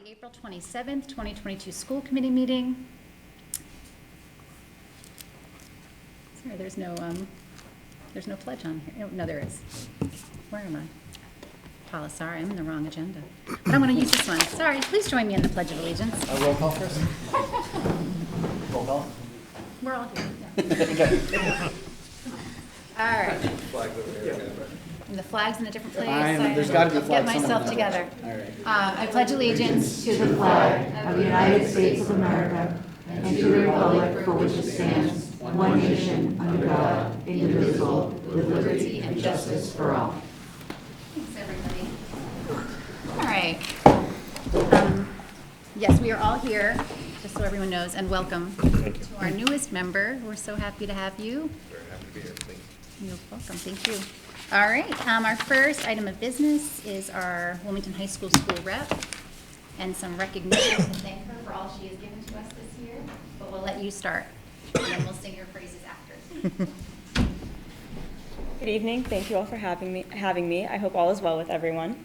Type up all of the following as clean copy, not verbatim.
the April 27th, 2022 school committee meeting. Sorry, there's no pledge on here. No, there is. Where am I? Paula, sorry, I'm in the wrong agenda. But I'm going to use this one. Sorry, please join me in the Pledge of Allegiance. Roll call first. Roll call. We're all here. Yeah. All right. And the flag's in a different place. There's got to be a flag. Get myself together. All right. I pledge allegiance to the flag of the United States of America and to the republic for which it stands, one nation, under God, indivisible, with liberty and justice for all. Thanks, everybody. All right. Yes, we are all here, just so everyone knows, and welcome to our newest member. We're so happy to have you. Very happy to be here. Thank you. You're welcome. Thank you. All right. Our first item of business is our Wilmington High School rep and some recognition to thank her for all she has given to us this year. But we'll let you start, and then we'll sing your praises after. Good evening. Thank you all for having me. I hope all is well with everyone.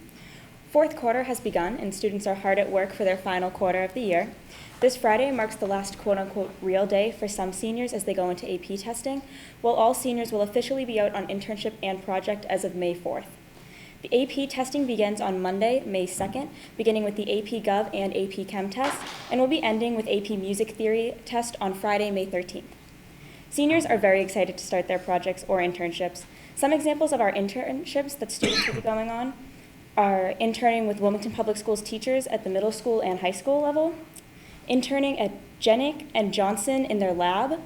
Fourth quarter has begun, and students are hard at work for their final quarter of the year. This Friday marks the last quote-unquote real day for some seniors as they go into AP testing, while all seniors will officially be out on internship and project as of May 4th. The AP testing begins on Monday, May 2nd, beginning with the AP Gov and AP Chem test, and will be ending with AP Music Theory test on Friday, May 13th. Seniors are very excited to start their projects or internships. Some examples of our internships that students will be going on are interning with Wilmington Public Schools teachers at the middle school and high school level, interning at Jenick and Johnson in their lab.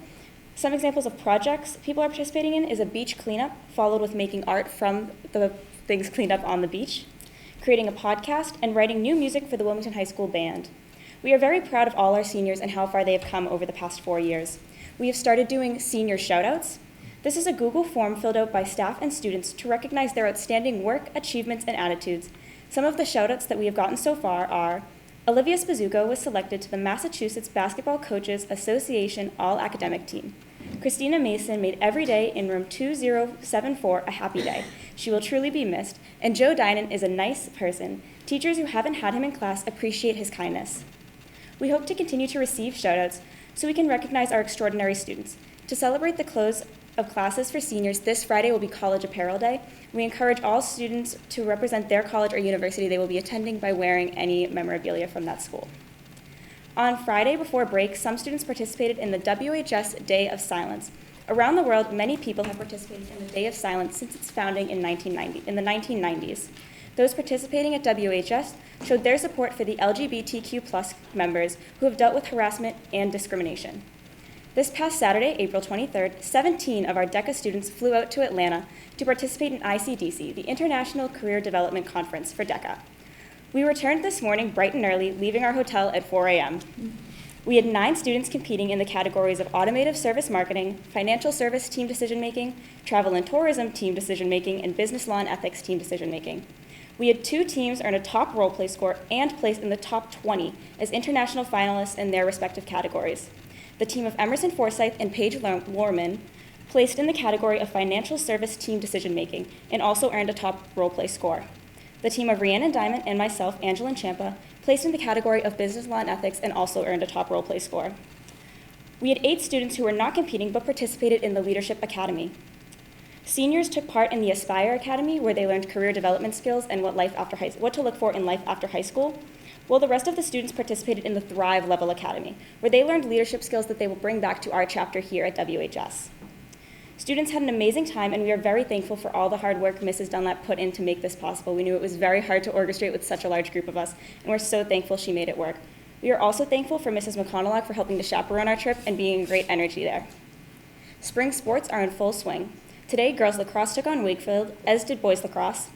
Some examples of projects people are participating in is a beach cleanup, followed with making art from the things cleaned up on the beach, creating a podcast, and writing new music for the Wilmington High School band. We are very proud of all our seniors and how far they have come over the past 4 years. We have started doing senior shoutouts. This is a Google form filled out by staff and students to recognize their outstanding work, achievements, and attitudes. Some of the shoutouts that we have gotten so far are: Olivia Spazuko was selected to the Massachusetts Basketball Coaches Association All-Academic Team. Christina Mason made every day in room 2074 a happy day. She will truly be missed. And Joe Dinan is a nice person. Teachers who haven't had him in class appreciate his kindness. We hope to continue to receive shoutouts so we can recognize our extraordinary students. To celebrate the close of classes for seniors, this Friday will be College Apparel Day. We encourage all students to represent their college or university they will be attending by wearing any memorabilia from that school. On Friday before break, some students participated in the WHS Day of Silence. Around the world, many people have participated in the Day of Silence since its founding in the 1990s. Those participating at WHS showed their support for the LGBTQ+ members who have dealt with harassment and discrimination. This past Saturday, April 23rd, 17 of our DECA students flew out to Atlanta to participate in ICDC, the International Career Development Conference for DECA. We returned this morning bright and early, leaving our hotel at 4 a.m. We had 9 students competing in the categories of automotive service marketing, financial service team decision-making, travel and tourism team decision-making, and business law and ethics team decision-making. We had 2 teams earn a top role play score and place in the top 20 as international finalists in their respective categories. The team of Emerson Forsyth and Paige Lorman placed in the category of financial service team decision-making and also earned a top role play score. The team of Rhiannon Diamond and myself, Angela Champa, placed in the category of business law and ethics and also earned a top role play score. We had 8 students who were not competing but participated in the Leadership Academy. Seniors took part in the Aspire Academy, where they learned career development skills and what to look for in life after high school, while the rest of the students participated in the Thrive Level Academy, where they learned leadership skills that they will bring back to our chapter here at WHS. Students had an amazing time, and we are very thankful for all the hard work Mrs. Dunlap put in to make this possible. We knew it was very hard to orchestrate with such a large group of us, and we're so thankful she made it work. We are also thankful for Mrs. McConnell for helping to chaperone our trip and being great energy there. Spring sports are in full swing. Today, girls lacrosse took on Wakefield, as did boys lacrosse.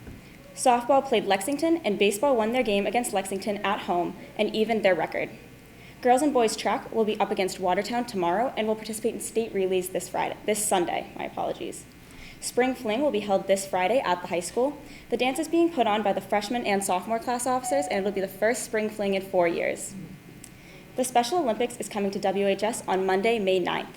Softball played Lexington, and baseball won their game against Lexington at home and evened their record. Girls and boys track will be up against Watertown tomorrow and will participate in state relays this Sunday. Spring Fling will be held this Friday at the high school. The dance is being put on by the freshman and sophomore class officers, and it will be the first Spring Fling in 4 years. The Special Olympics is coming to WHS on Monday, May 9th.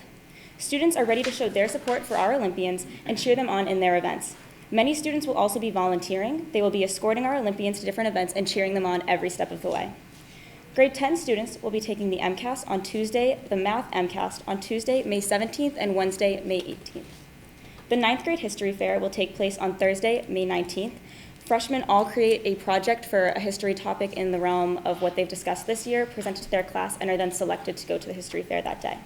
Students are ready to show their support for our Olympians and cheer them on in their events. Many students will also be volunteering. They will be escorting our Olympians to different events and cheering them on every step of the way. Grade 10 students will be taking the MCAS on Tuesday, the Math MCAS on Tuesday, May 17th and Wednesday, May 18th. The 9th grade history fair will take place on Thursday, May 19th. Freshmen all create a project for a history topic in the realm of what they've discussed this year, presented to their class, and are then selected to go to the history fair that day.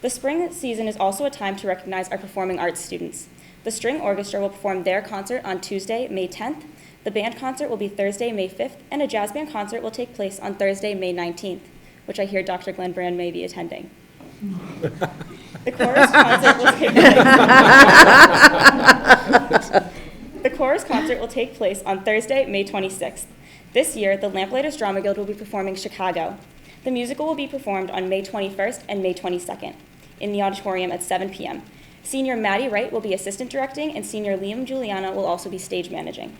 The spring season is also a time to recognize our performing arts students. The string orchestra will perform their concert on Tuesday, May 10th. The band concert will be Thursday, May 5th, and a jazz band concert will take place on Thursday, May 19th, which I hear Dr. Glenn Brand may be attending. The chorus concert will take place. The chorus concert will take place on Thursday, May 26th. This year, the Lamplighters Drama Guild will be performing Chicago. The musical will be performed on May 21st and May 22nd in the auditorium at 7 p.m. Senior Maddie Wright will be assistant directing, and Senior Liam Juliana will also be stage managing.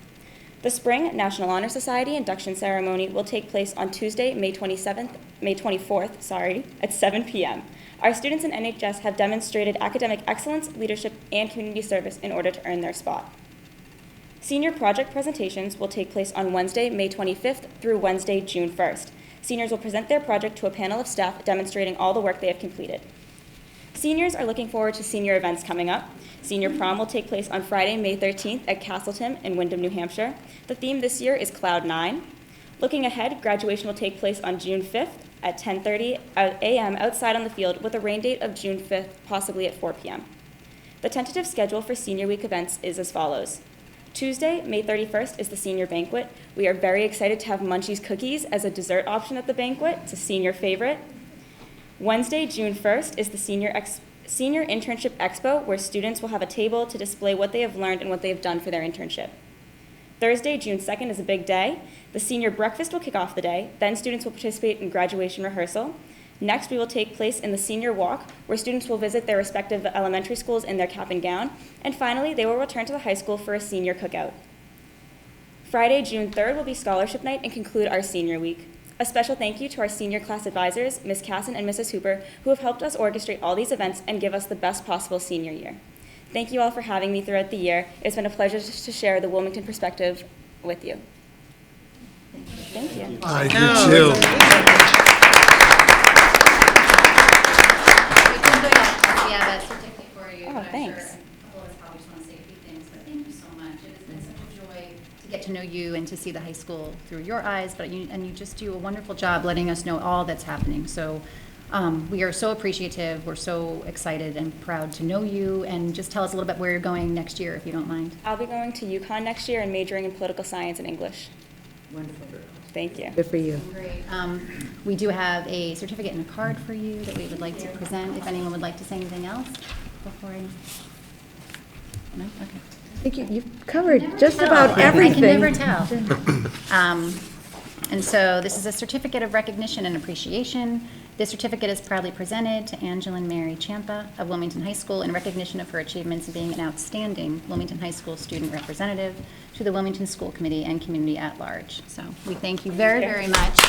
The Spring National Honor Society induction ceremony will take place on Tuesday, May 24th, at 7 p.m. Our students in NHS have demonstrated academic excellence, leadership, and community service in order to earn their spot. Senior project presentations will take place on Wednesday, May 25th through Wednesday, June 1st. Seniors will present their project to a panel of staff demonstrating all the work they have completed. Seniors are looking forward to senior events coming up. Senior prom will take place on Friday, May 13th at Castleton in Windham, New Hampshire. The theme this year is Cloud 9. Looking ahead, graduation will take place on June 5th at 10:30 a.m. outside on the field with a rain date of June 5th, possibly at 4 p.m. The tentative schedule for Senior Week events is as follows. Tuesday, May 31st is the senior banquet. We are very excited to have Munchies cookies as a dessert option at the banquet. It's a senior favorite. Wednesday, June 1st is the Senior Internship Expo, where students will have a table to display what they have learned and what they have done for their internship. Thursday, June 2nd is a big day. The senior breakfast will kick off the day. Then students will participate in graduation rehearsal. Next, we will take place in the senior walk, where students will visit their respective elementary schools in their cap and gown. And finally, they will return to the high school for a senior cookout. Friday, June 3rd will be scholarship night and conclude our senior week. A special thank you to our senior class advisors, Ms. Casson and Mrs. Hooper, who have helped us orchestrate all these events and give us the best possible senior year. Thank you all for having me throughout the year. It's been a pleasure to share the Wilmington perspective with you. Thank you. I do too. We have a certificate for you. Oh, but I'm thanks. sure a couple of us probably just want to say a few things, but thank you so much. It has been such a joy to get to know you and to see the high school through your eyes, and you just do a wonderful job letting us know all that's happening. So we are so appreciative. We're so excited and proud to know you, and just tell us a little bit where you're going next year, if you don't mind. I'll be going to UConn next year and majoring in political science and English. Wonderful. Thank you. Good for you. Great. We do have a certificate and a card for you that we would like to present. If anyone would like to say anything else before I... No? Okay. I think you've covered just Tell. about everything. I can never tell. And so this is a certificate of recognition and appreciation. This certificate is proudly presented to Angelin Mary Champa of Wilmington High School in recognition of her achievements in being an outstanding Wilmington High School student representative to the Wilmington School Committee and community at large. So we thank you very, very much.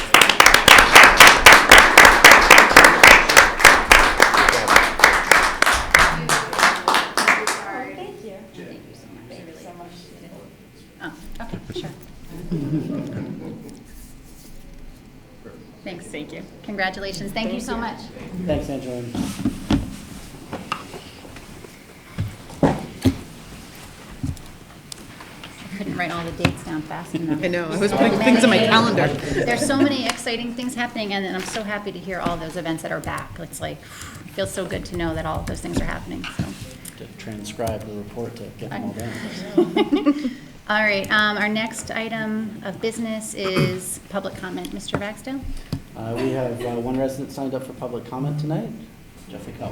Thank you. Thank you so much. Thank you so much. Oh, okay, sure. Thanks. Thank you. Congratulations. Thank you so much. Thanks, Angelina. I couldn't write all the dates down fast enough. I know, I was putting things on my calendar. There's so many exciting things happening, and I'm so happy to hear all those events that are back. It's like, it feels so good to know that all of those things are happening, so. To transcribe the report to get them all done. All right, our next item of business is public comment. Mr. Ragsdale? We have one resident signed up for public comment tonight, Jeffrey Coe.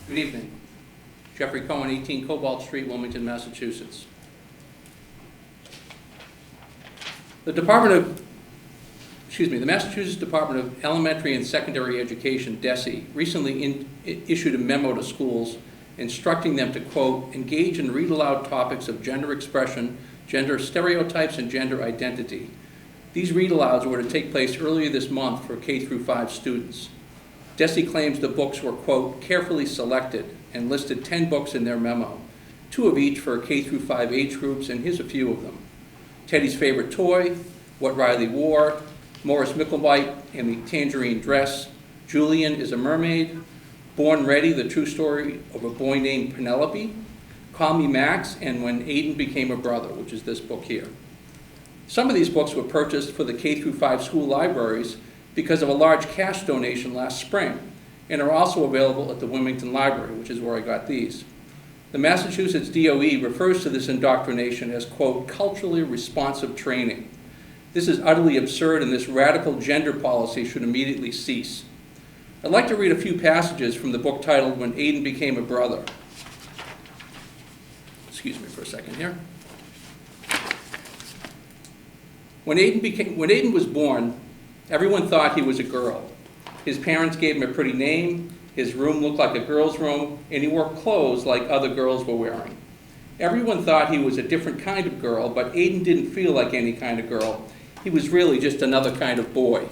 Good evening. Jeffrey Cohen, 18 Cobalt Street, Wilmington, Massachusetts. The Massachusetts Department of Elementary and Secondary Education, DESE, recently issued a memo to schools instructing them to, quote, engage and read aloud topics of gender expression, gender stereotypes, and gender identity. These read-alouds were to take place earlier this month for K-5 students. DESE claims the books were, quote, carefully selected and listed 10 books in their memo, 2 of each for K through 5 age groups, and here's a few of them. Teddy's Favorite Toy, What Riley Wore, Morris Micklebite and the Tangerine Dress, Julian is a Mermaid, Born Ready, the true story of a boy named Penelope, Call Me Max, and When Aiden Became a Brother, which is this book here. Some of these books were purchased for the K through 5 school libraries because of a large cash donation last spring, and are also available at the Wilmington Library, which is where I got these. The Massachusetts DOE refers to this indoctrination as, quote, culturally responsive training. This is utterly absurd, and this radical gender policy should immediately cease. I'd like to read a few passages from the book titled When Aiden Became a Brother. Excuse me for a second here. When Aiden was born, everyone thought he was a girl. His parents gave him a pretty name, his room looked like a girl's room, and he wore clothes like other girls were wearing. Everyone thought he was a different kind of girl, but Aiden didn't feel like any kind of girl. He was really just another kind of boy.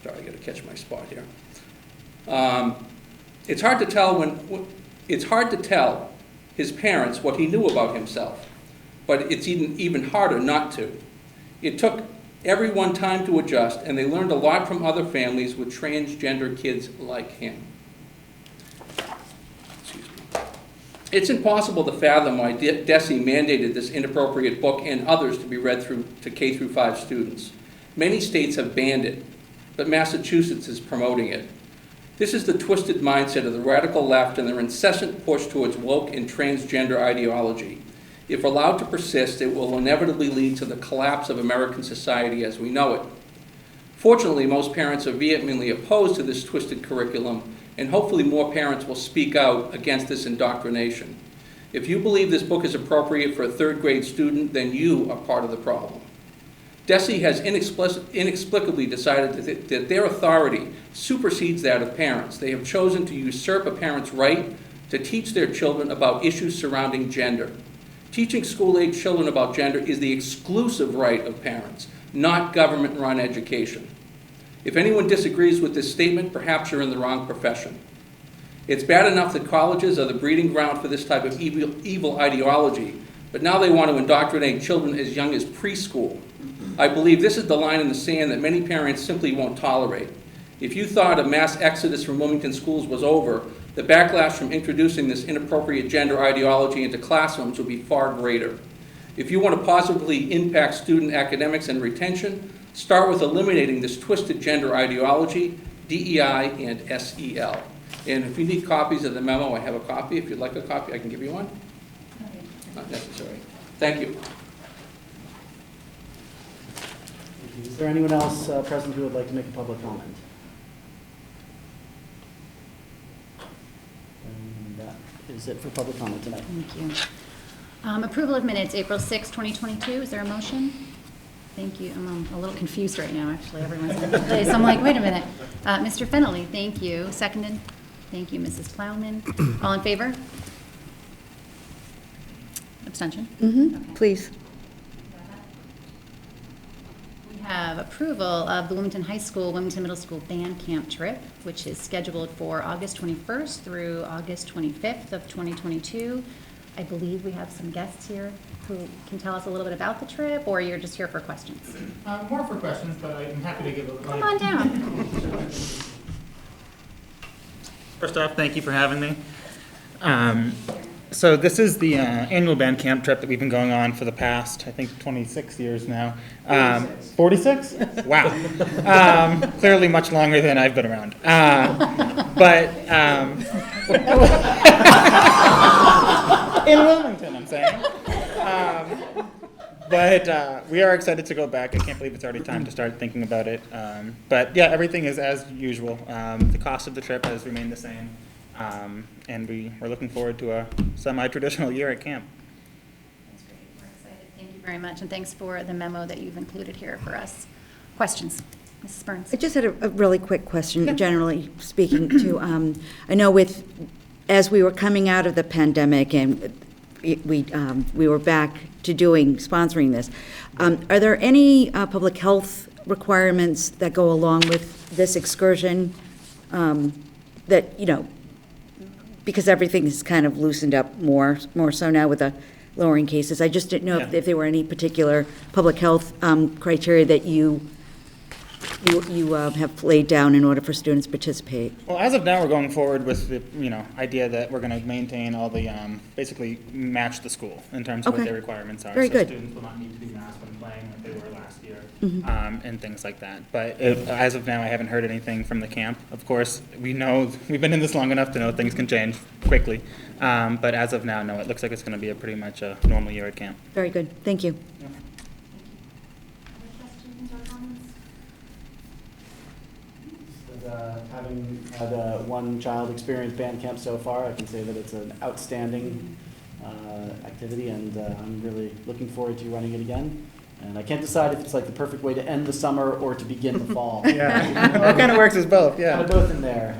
Sorry, I gotta catch my spot here. It's hard to tell his parents what he knew about himself, but it's even harder not to. It took everyone time to adjust, and they learned a lot from other families with transgender kids like him. Excuse me. It's impossible to fathom why DESE mandated this inappropriate book and others to be read to K through 5 students. Many states have banned it, but Massachusetts is promoting it. This is the twisted mindset of the radical left and their incessant push towards woke and transgender ideology. If allowed to persist, it will inevitably lead to the collapse of American society as we know it. Fortunately, most parents are vehemently opposed to this twisted curriculum, and hopefully more parents will speak out against this indoctrination. If you believe this book is appropriate for a 3rd grade student, then you are part of the problem. DESE has inexplicably decided that their authority supersedes that of parents. They have chosen to usurp a parent's right to teach their children about issues surrounding gender. Teaching school-age children about gender is the exclusive right of parents, not government-run education. If anyone disagrees with this statement, perhaps you're in the wrong profession. It's bad enough that colleges are the breeding ground for this type of evil ideology, but now they want to indoctrinate children as young as preschool. I believe this is the line in the sand that many parents simply won't tolerate. If you thought a mass exodus from Wilmington schools was over, the backlash from introducing this inappropriate gender ideology into classrooms will be far greater. If you want to positively impact student academics and retention, start with eliminating this twisted gender ideology, DEI and SEL. And if you need copies of the memo, I have a copy. If you'd like a copy, I can give you one. Not necessary. Thank you. Is there anyone else present who would like to make a public comment? And that is it for public comment tonight. Thank you. Approval of minutes, April 6, 2022. Is there a motion? Thank you. I'm a little confused right now, actually. Everyone's in different place. So I'm like, wait a minute. Mr. Fennelly, thank you. Seconded. Thank you, Mrs. Plowman. All in favor? Abstention? Mm-hmm. Okay. Please. We have approval of the Wilmington High School, Wilmington Middle School band camp trip, which is scheduled for August 21st through August 25th of 2022. I believe we have some guests here who can tell us a little bit about the trip, or you're just here for questions? More for questions, but I'm happy to give a... Come on down. First off, thank you for having me. So this is the annual band camp trip that we've been going on for the past, I think, 26 years now. 46? Wow. Clearly much longer than I've been around. In Wilmington, I'm saying. But we are excited to go back. I can't believe it's already time to start thinking about it. But yeah, everything is as usual. The cost of the trip has remained the same. And we're looking forward to a semi-traditional year at camp. That's great. We're excited. Thank you very much, and thanks for the memo that you've included here for us. Questions? Mrs. Burns? I just had a really quick question, generally speaking, to, I know as we were coming out of the pandemic and we were back to sponsoring this, are there any public health requirements that go along with this excursion, that, you know, because everything is kind of loosened up more so now with the lowering cases. I just didn't know if there were any particular public health criteria that you have laid down in order for students to participate. Well, as of now, we're going forward with the, idea that we're going to maintain all the, basically match the school in terms of what Okay. their requirements are. Very So good. students will not need to be masked when playing like they were last year, Mm-hmm. and things like that. But as of now, I haven't heard anything from the camp. Of course, we know, we've been in this long enough to know things can change quickly. But as of now, no, it looks like it's going to be pretty much a normal year at camp. Very good, thank you. Other questions or comments? Having had one child experience band camp so far, I can say that it's an outstanding activity, and I'm really looking forward to running it again. And I can't decide if it's like the perfect way to end the summer or to begin the fall. Yeah, it kind of works as both, Kind yeah. of both in there,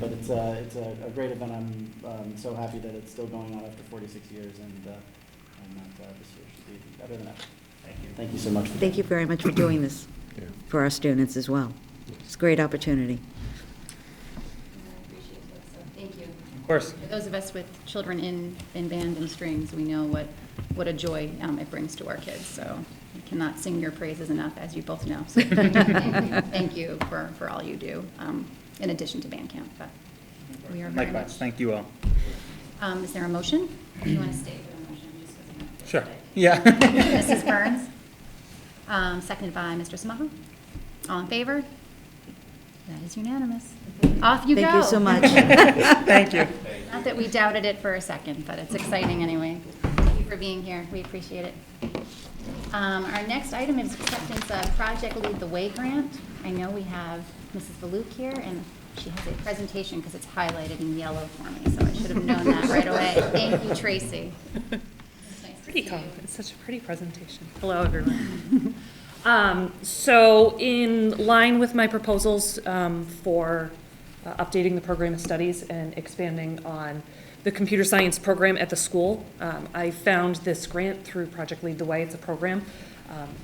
but it's a great event. I'm so happy that it's still going on after 46 years, and that this year should be better than ever. Thank you. Thank you so much. Thank you very much for doing this for our students as well. It's a great opportunity. I appreciate it, so thank you. Of course. For those of us with children in band and strings, we know what a joy it brings to our kids, so I cannot sing your praises enough, as you both know. So thank you for all you do, in addition to band camp, but we are very Likewise, much. thank you all. Is there a motion? Do you want to stay for the motion? Just 'cause I have to Sure, say. yeah. Mrs. Burns, seconded by Mr. Samaha. All in favor? That is unanimous. Off you go. Thank you so much. Thank you. Not that we doubted it for a second, but it's exciting anyway. Thank you for being here. We appreciate it. Our next item is acceptance of Project Lead the Way grant. I know we have Mrs. Baluk here, and she has a presentation because it's highlighted in yellow for me, so I should have known that right away. Thank you, Tracy. It's nice to Pretty see cool. you. It's such a pretty presentation. Hello, everyone. So in line with my proposals for updating the program of studies and expanding on the computer science program at the school, I found this grant through Project Lead the Way. It's a program.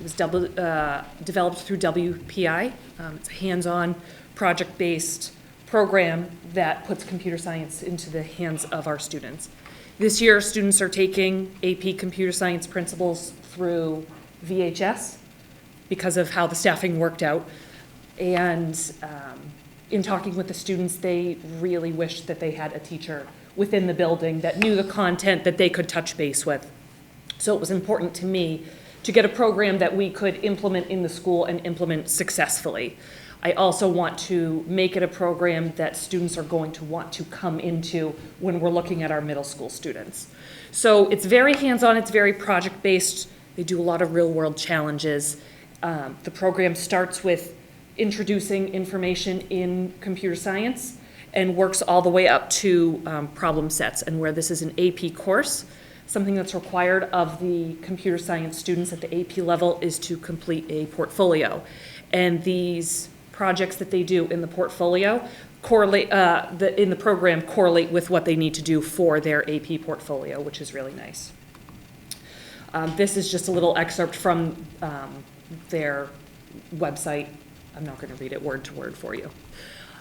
It was developed through WPI. It's a hands-on, project-based program that puts computer science into the hands of our students. This year, students are taking AP Computer Science Principles through VHS because of how the staffing worked out. And in talking with the students, they really wished that they had a teacher within the building that knew the content that they could touch base with. So it was important to me to get a program that we could implement in the school and implement successfully. I also want to make it a program that students are going to want to come into when we're looking at our middle school students. So it's very hands-on, it's very project-based. They do a lot of real-world challenges. The program starts with introducing information in computer science and works all the way up to problem sets. And where this is an AP course, something that's required of the computer science students at the AP level is to complete a portfolio. And these projects that they do in the portfolio correlate, in the program correlate with what they need to do for their AP portfolio, which is really nice. This is just a little excerpt from their website. I'm not going to read it word to word for you.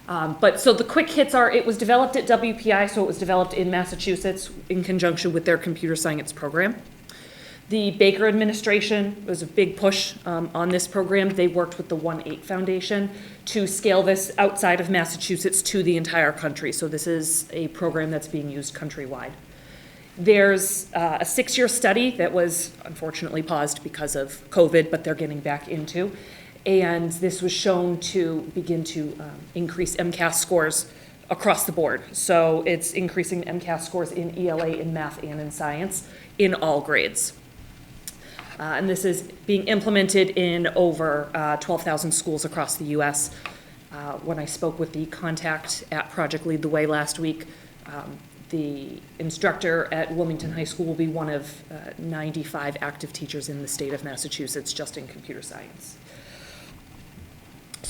But so the quick hits are, it was developed at WPI, so it was developed in Massachusetts in conjunction with their computer science program. The Baker administration was a big push on this program. They worked with the 1-8 Foundation to scale this outside of Massachusetts to the entire country. So this is a program that's being used countrywide. There's a 6-year study that was unfortunately paused because of COVID, but they're getting back into. And this was shown to begin to increase MCAS scores across the board. So it's increasing MCAS scores in ELA, in math, and in science in all grades. And this is being implemented in over 12,000 schools across the U.S. When I spoke with the contact at Project Lead the Way last week, the instructor at Wilmington High School will be one of 95 active teachers in the state of Massachusetts just in computer science.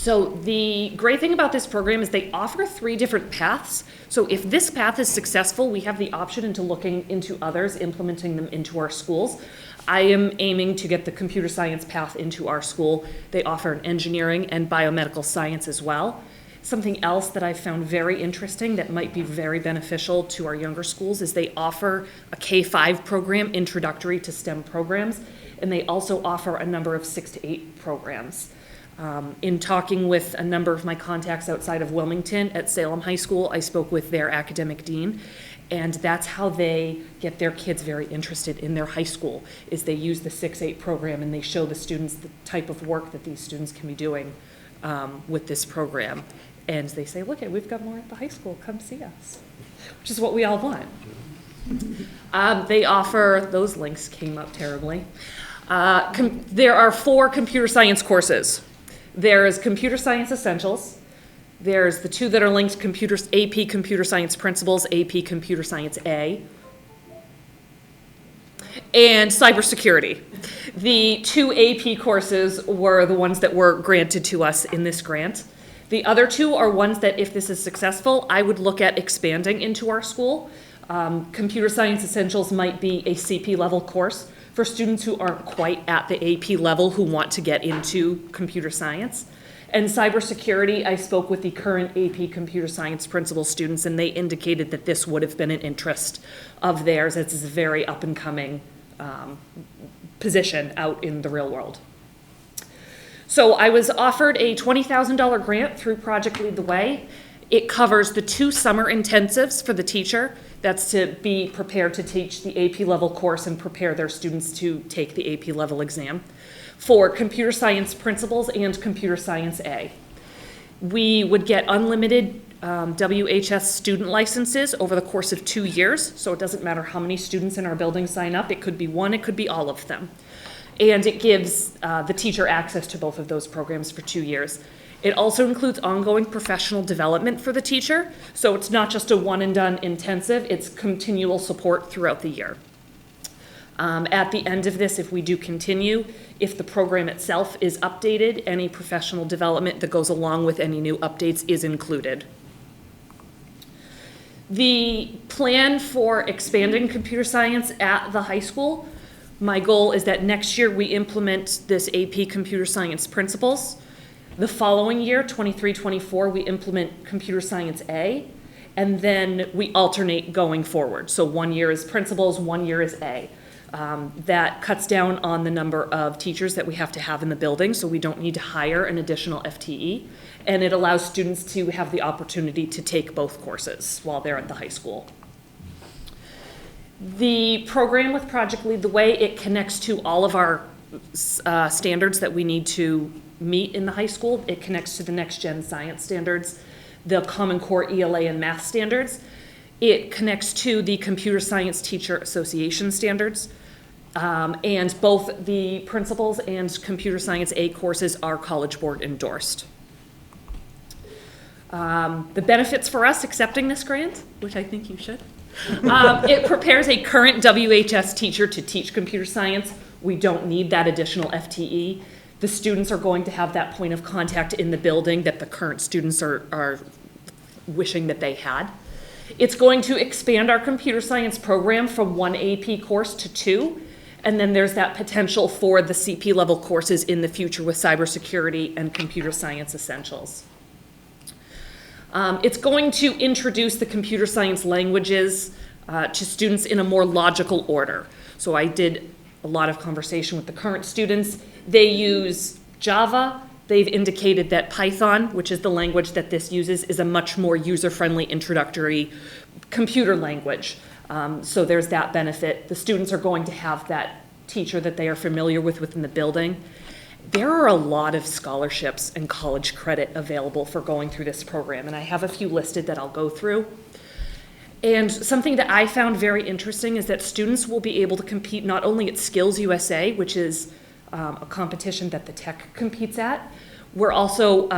So the great thing about this program is they offer 3 different paths. So if this path is successful, we have the option into looking into others, implementing them into our schools. I am aiming to get the computer science path into our school. They offer an engineering and biomedical science as well. Something else that I found very interesting that might be very beneficial to our younger schools is they offer a K-5 program, Introductory to STEM programs, and they also offer a number of 6 to 8 programs. In talking with a number of my contacts outside of Wilmington at Salem High School, I spoke with their academic dean, and that's how they get their kids very interested in their high school, is they use the 6-8 program and they show the students the type of work that these students can be doing with this program. And they say, look, we've got more at the high school, come see us, which is what we all want. They offer, those links came up terribly. There are 4 computer science courses. There is Computer Science Essentials. There's the 2 that are linked, AP Computer Science Principles, AP Computer Science A, and Cybersecurity. The 2 AP courses were the ones that were granted to us in this grant. The other 2 are ones that, if this is successful, I would look at expanding into our school. Computer Science Essentials might be a CP level course for students who aren't quite at the AP level who want to get into computer science. And cybersecurity, I spoke with the current AP computer science principal students, and they indicated that this would have been an interest of theirs. It's a very up and coming position out in the real world. So I was offered a $20,000 grant through Project Lead the Way. It covers the 2 summer intensives for the teacher. That's to be prepared to teach the AP level course and prepare their students to take the AP level exam. For computer science principles and computer science A. We would get unlimited WHS student licenses over the course of 2 years, so it doesn't matter how many students in our building sign up. It could be 1, it could be all of them. And it gives the teacher access to both of those programs for 2 years. It also includes ongoing professional development for the teacher, so it's not just a one and done intensive, it's continual support throughout the year. At the end of this, if we do continue, if the program itself is updated, any professional development that goes along with any new updates is included. The plan for expanding computer science at the high school, my goal is that next year we implement this AP computer science principles. The following year, 23-24, we implement computer science A, and then we alternate going forward. So 1 year is principles, 1 year is A. That cuts down on the number of teachers that we have to have in the building, so we don't need to hire an additional FTE, and it allows students to have the opportunity to take both courses while they're at the high school. The program with Project Lead the Way, it connects to all of our standards that we need to meet in the high school. It connects to the Next Gen Science standards, the Common Core ELA and math standards. It connects to the Computer Science Teacher Association standards, and both the principles and Computer Science A courses are College Board endorsed. The benefits for us accepting this grant, which I think you should, it prepares a current WHS teacher to teach computer science. We don't need that additional FTE. The students are going to have that point of contact in the building that the current students are wishing that they had. It's going to expand our computer science program from 1 AP course to 2, and then there's that potential for the CP level courses in the future with cybersecurity and computer science essentials. It's going to introduce the computer science languages to students in a more logical order. So I did a lot of conversation with the current students. They use Java. They've indicated that Python, which is the language that this uses, is a much more user-friendly introductory computer language. So there's that benefit. The students are going to have that teacher that they are familiar with within the building. There are a lot of scholarships and college credit available for going through this program, and I have a few listed that I'll go through. And something that I found very interesting is that students will be able to compete not only at Skills USA, which is a competition that the tech competes at. We're also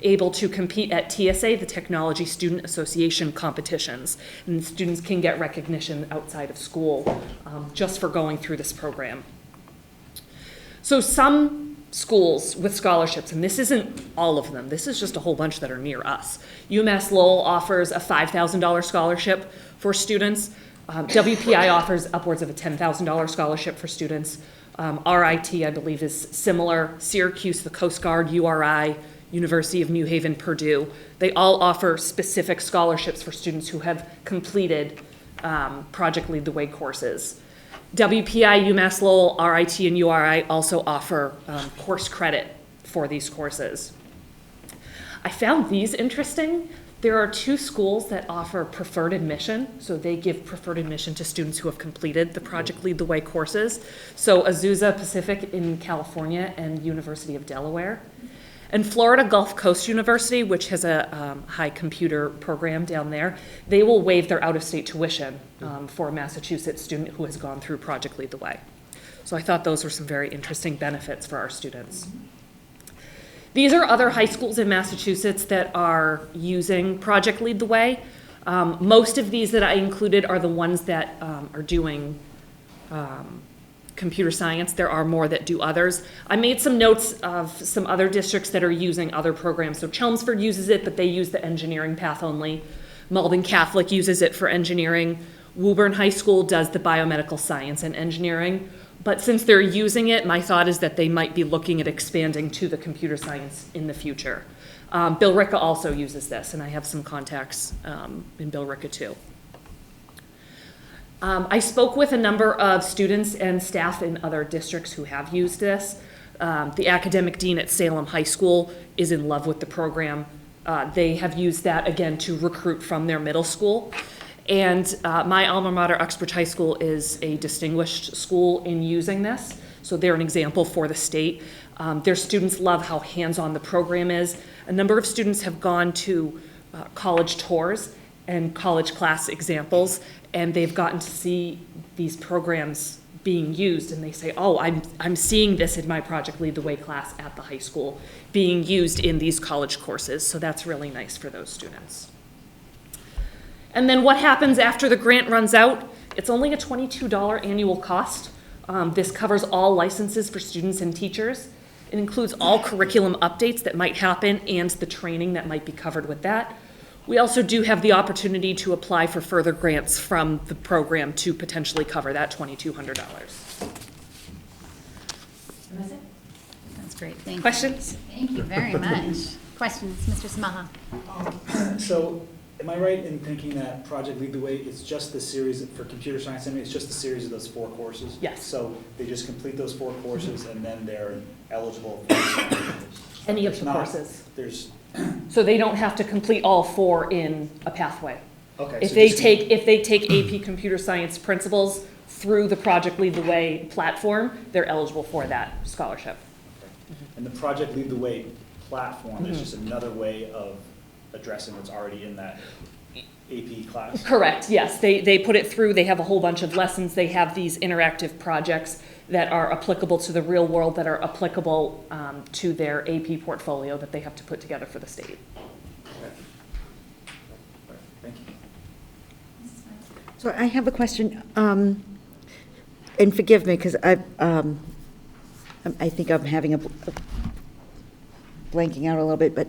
able to compete at TSA, the Technology Student Association competitions, and students can get recognition outside of school just for going through this program. So some schools with scholarships, and this isn't all of them. This is just a whole bunch that are near us. UMass Lowell offers a $5,000 scholarship for students. WPI offers upwards of a $10,000 scholarship for students. RIT, I believe, is similar. Syracuse, the Coast Guard, URI, University of New Haven, Purdue. They all offer specific scholarships for students who have completed Project Lead the Way courses. WPI, UMass Lowell, RIT, and URI also offer course credit for these courses. I found these interesting. There are 2 schools that offer preferred admission, so they give preferred admission to students who have completed the Project Lead the Way courses. So Azusa Pacific in California and University of Delaware. And Florida Gulf Coast University, which has a high computer program down there, they will waive their out-of-state tuition for a Massachusetts student who has gone through Project Lead the Way. So I thought those were some very interesting benefits for our students. These are other high schools in Massachusetts that are using Project Lead the Way. Most of these that I included are the ones that are doing computer science. There are more that do others. I made some notes of some other districts that are using other programs. So Chelmsford uses it, but they use the engineering path only. Malden Catholic uses it for engineering. Woburn High School does the biomedical science and engineering. But since they're using it, my thought is that they might be looking at expanding to the computer science in the future. Billerica also uses this, and I have some contacts in Billerica too. I spoke with a number of students and staff in other districts who have used this. The academic dean at Salem High School is in love with the program. They have used that, again, to recruit from their middle school. And my alma mater, Uxbridge High School, is a distinguished school in using this. So they're an example for the state. Their students love how hands-on the program is. A number of students have gone to college tours and college class examples, and they've gotten to see these programs being used, and they say, oh, I'm seeing this in my Project Lead the Way class at the high school being used in these college courses, so that's really nice for those students. And then what happens after the grant runs out? It's only a $22 annual cost. This covers all licenses for students and teachers. It includes all curriculum updates that might happen and the training that might be covered with that. We also do have the opportunity to apply for further grants from the program to potentially cover that $2,200. That's it. That's great, thank you. Questions? Thank you very much. Questions, Mr. Samaha? So, am I right in thinking that Project Lead the Way is just the series for computer science? I mean, it's just the series of those 4 courses? Yes. So they just complete those 4 courses and then they're eligible for Any of There's the not- courses. There's, So they don't have to complete all 4 in a pathway. okay. If so they just- take AP Computer Science principles through the Project Lead the Way platform, they're eligible for that scholarship. And the Project Lead the Way platform is Mhm. just another way of addressing what's already in that AP class? Correct, yes. They put it through, they have a whole bunch of lessons, they have these interactive projects that are applicable to the real world, that are applicable to their AP portfolio that they have to put together for the state. Okay. Thank you. So I have a question, and forgive me, because I think I'm having a blanking out a little bit, but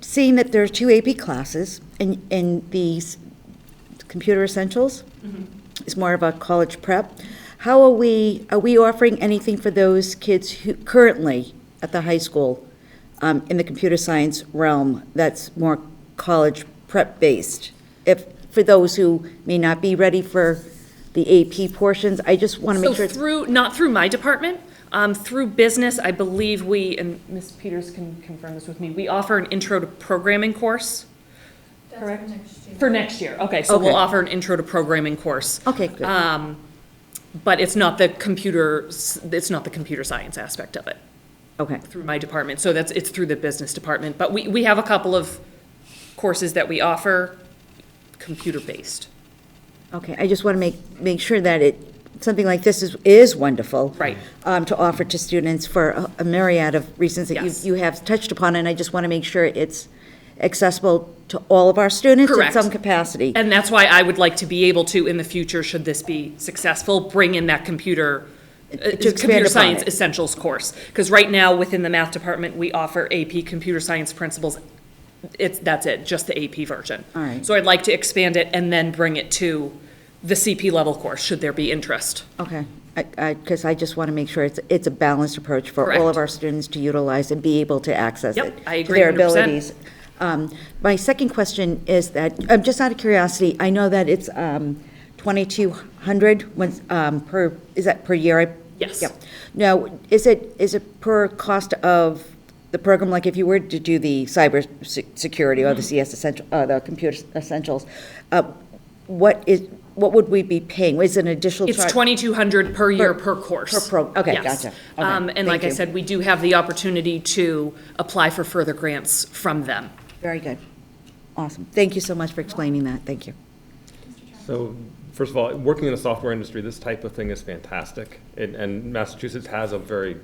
seeing that there are 2 AP classes in these computer essentials, is more of a college prep. How are we offering anything for those kids who currently at the high school in the computer science realm that's more college prep based? If for those who may not be ready for the AP portions, I just want to make sure. So not through my department, through business, I believe we, and Ms. Peters can confirm this with me, we offer an intro to programming course. Correct? For next year, okay, so we'll Okay. offer an intro to programming course. Okay, good. But it's not the computer science aspect of it Okay. through my department. So it's through the business department. But we have a couple of courses that we offer computer-based. Okay, I just want to make sure that something like this is wonderful. Right. To offer to students for a myriad of reasons that Yes. you have touched upon, and I just want to make sure it's accessible to all of our students in Correct. some capacity. And that's why I would like to be able to, in the future, should this be successful, bring in that computer expand upon Science it. Essentials course. Because right now, within the math department, we offer AP Computer Science Principles. That's it, just the AP version. All right. So I'd like to expand it and then bring it to the CP level course, should there be interest. Okay, because I just want to make sure it's a balanced approach for all of Correct. our students to utilize and be able to access Yep, it. I to agree their 100%. abilities. My second question is that, just out of curiosity, I know that it's 2,200 per, is that per year? Yes. Yep. Now, is it per cost of the program, like if you were to do the cyber security or the CS essential, the computer essentials, what would we be paying? Is it an additional It's charge? $2,200 per year per course. Okay, Yes. gotcha. Okay, And thank like I you. said, we do have the opportunity to apply for further grants from them. Very good. Awesome. Thank you so much for explaining that. Thank you. So, first of all, working in the software industry, this type of thing is fantastic. And Massachusetts has a very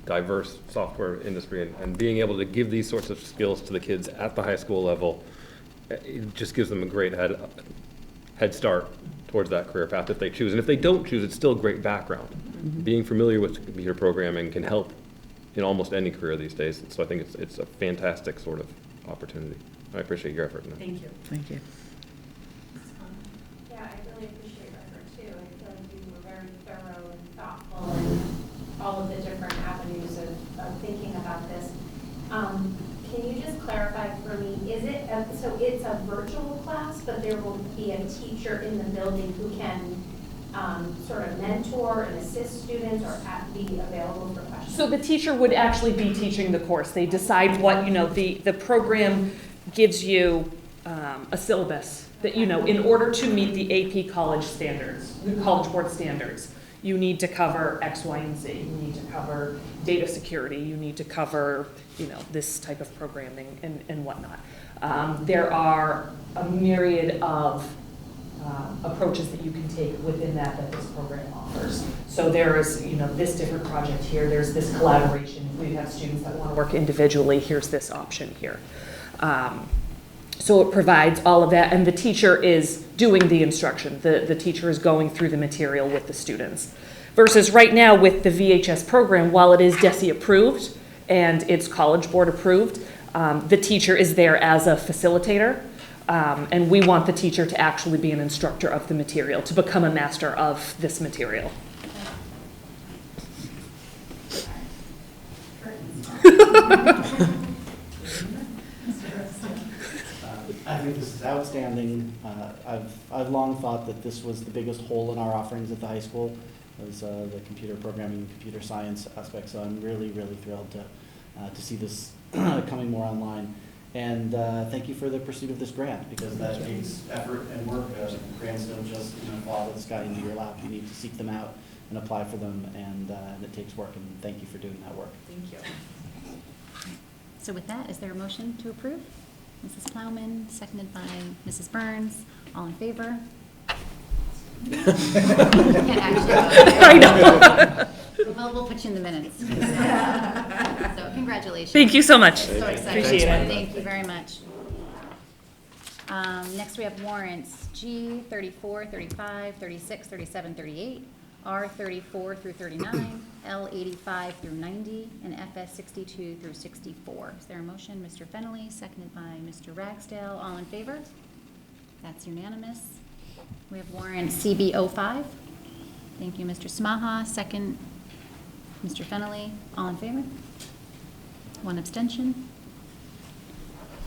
diverse software industry, and being able to give these sorts of skills to the kids at the high school level, it just gives them a great head start towards that career path if they choose. And if they don't choose, it's still a great background. Being familiar with computer programming can help in almost any career these days. So I think it's a fantastic sort of opportunity. I appreciate your effort in that. Thank you. Thank you. Yeah, I really appreciate your effort too. I feel like you were very thorough and thoughtful in all of the different avenues of thinking about this. Can you just clarify for me, is it, so it's a virtual class, but there will be a teacher in the building who can sort of mentor and assist students or be available for questions? So the teacher would actually be teaching the course. They decide what, the program gives you a syllabus that, in order to meet the AP college standards, the College Board standards, you need to cover X, Y, and Z. You need to cover data security. You need to cover, this type of programming and whatnot. There are a myriad of approaches that you can take within that this program offers. So there is, this different project here. There's this collaboration. If we have students that want to work individually, here's this option here. So it provides all of that, and the teacher is doing the instruction. The teacher is going through the material with the students. Versus right now with the VHS program, while it is DESE approved and it's College Board approved, the teacher is there as a facilitator, and we want the teacher to actually be an instructor of the material, to become a master of this material. I think this is outstanding. I've long thought that this was the biggest hole in our offerings at the high school, was the computer programming and computer science aspect. So I'm really, really thrilled to see this coming more online. And thank you for the pursuit of this grant, because that takes effort and work. Grants don't just fall out of the sky into your lap. You need to seek them out and apply for them, and it takes work. And thank you for doing that work. Thank you. So with that, is there a motion to approve? Mrs. Plowman, seconded by Mrs. Burns. All in favor? Can't actually vote. I know. Well, we'll put you in the minutes. So congratulations. Thank you so much. So excited. Appreciate it. Thank you very much. Next, we have warrants G 34, 35, 36, 37, 38, R 34 through 39, L 85 through 90, and FS 62 through 64. Is there a motion? Mr. Fennelly, seconded by Mr. Ragsdale. All in favor? That's unanimous. We have warrant CB 05. Thank you, Mr. Smaha. Second, Mr. Fennelly. All in favor? One abstention.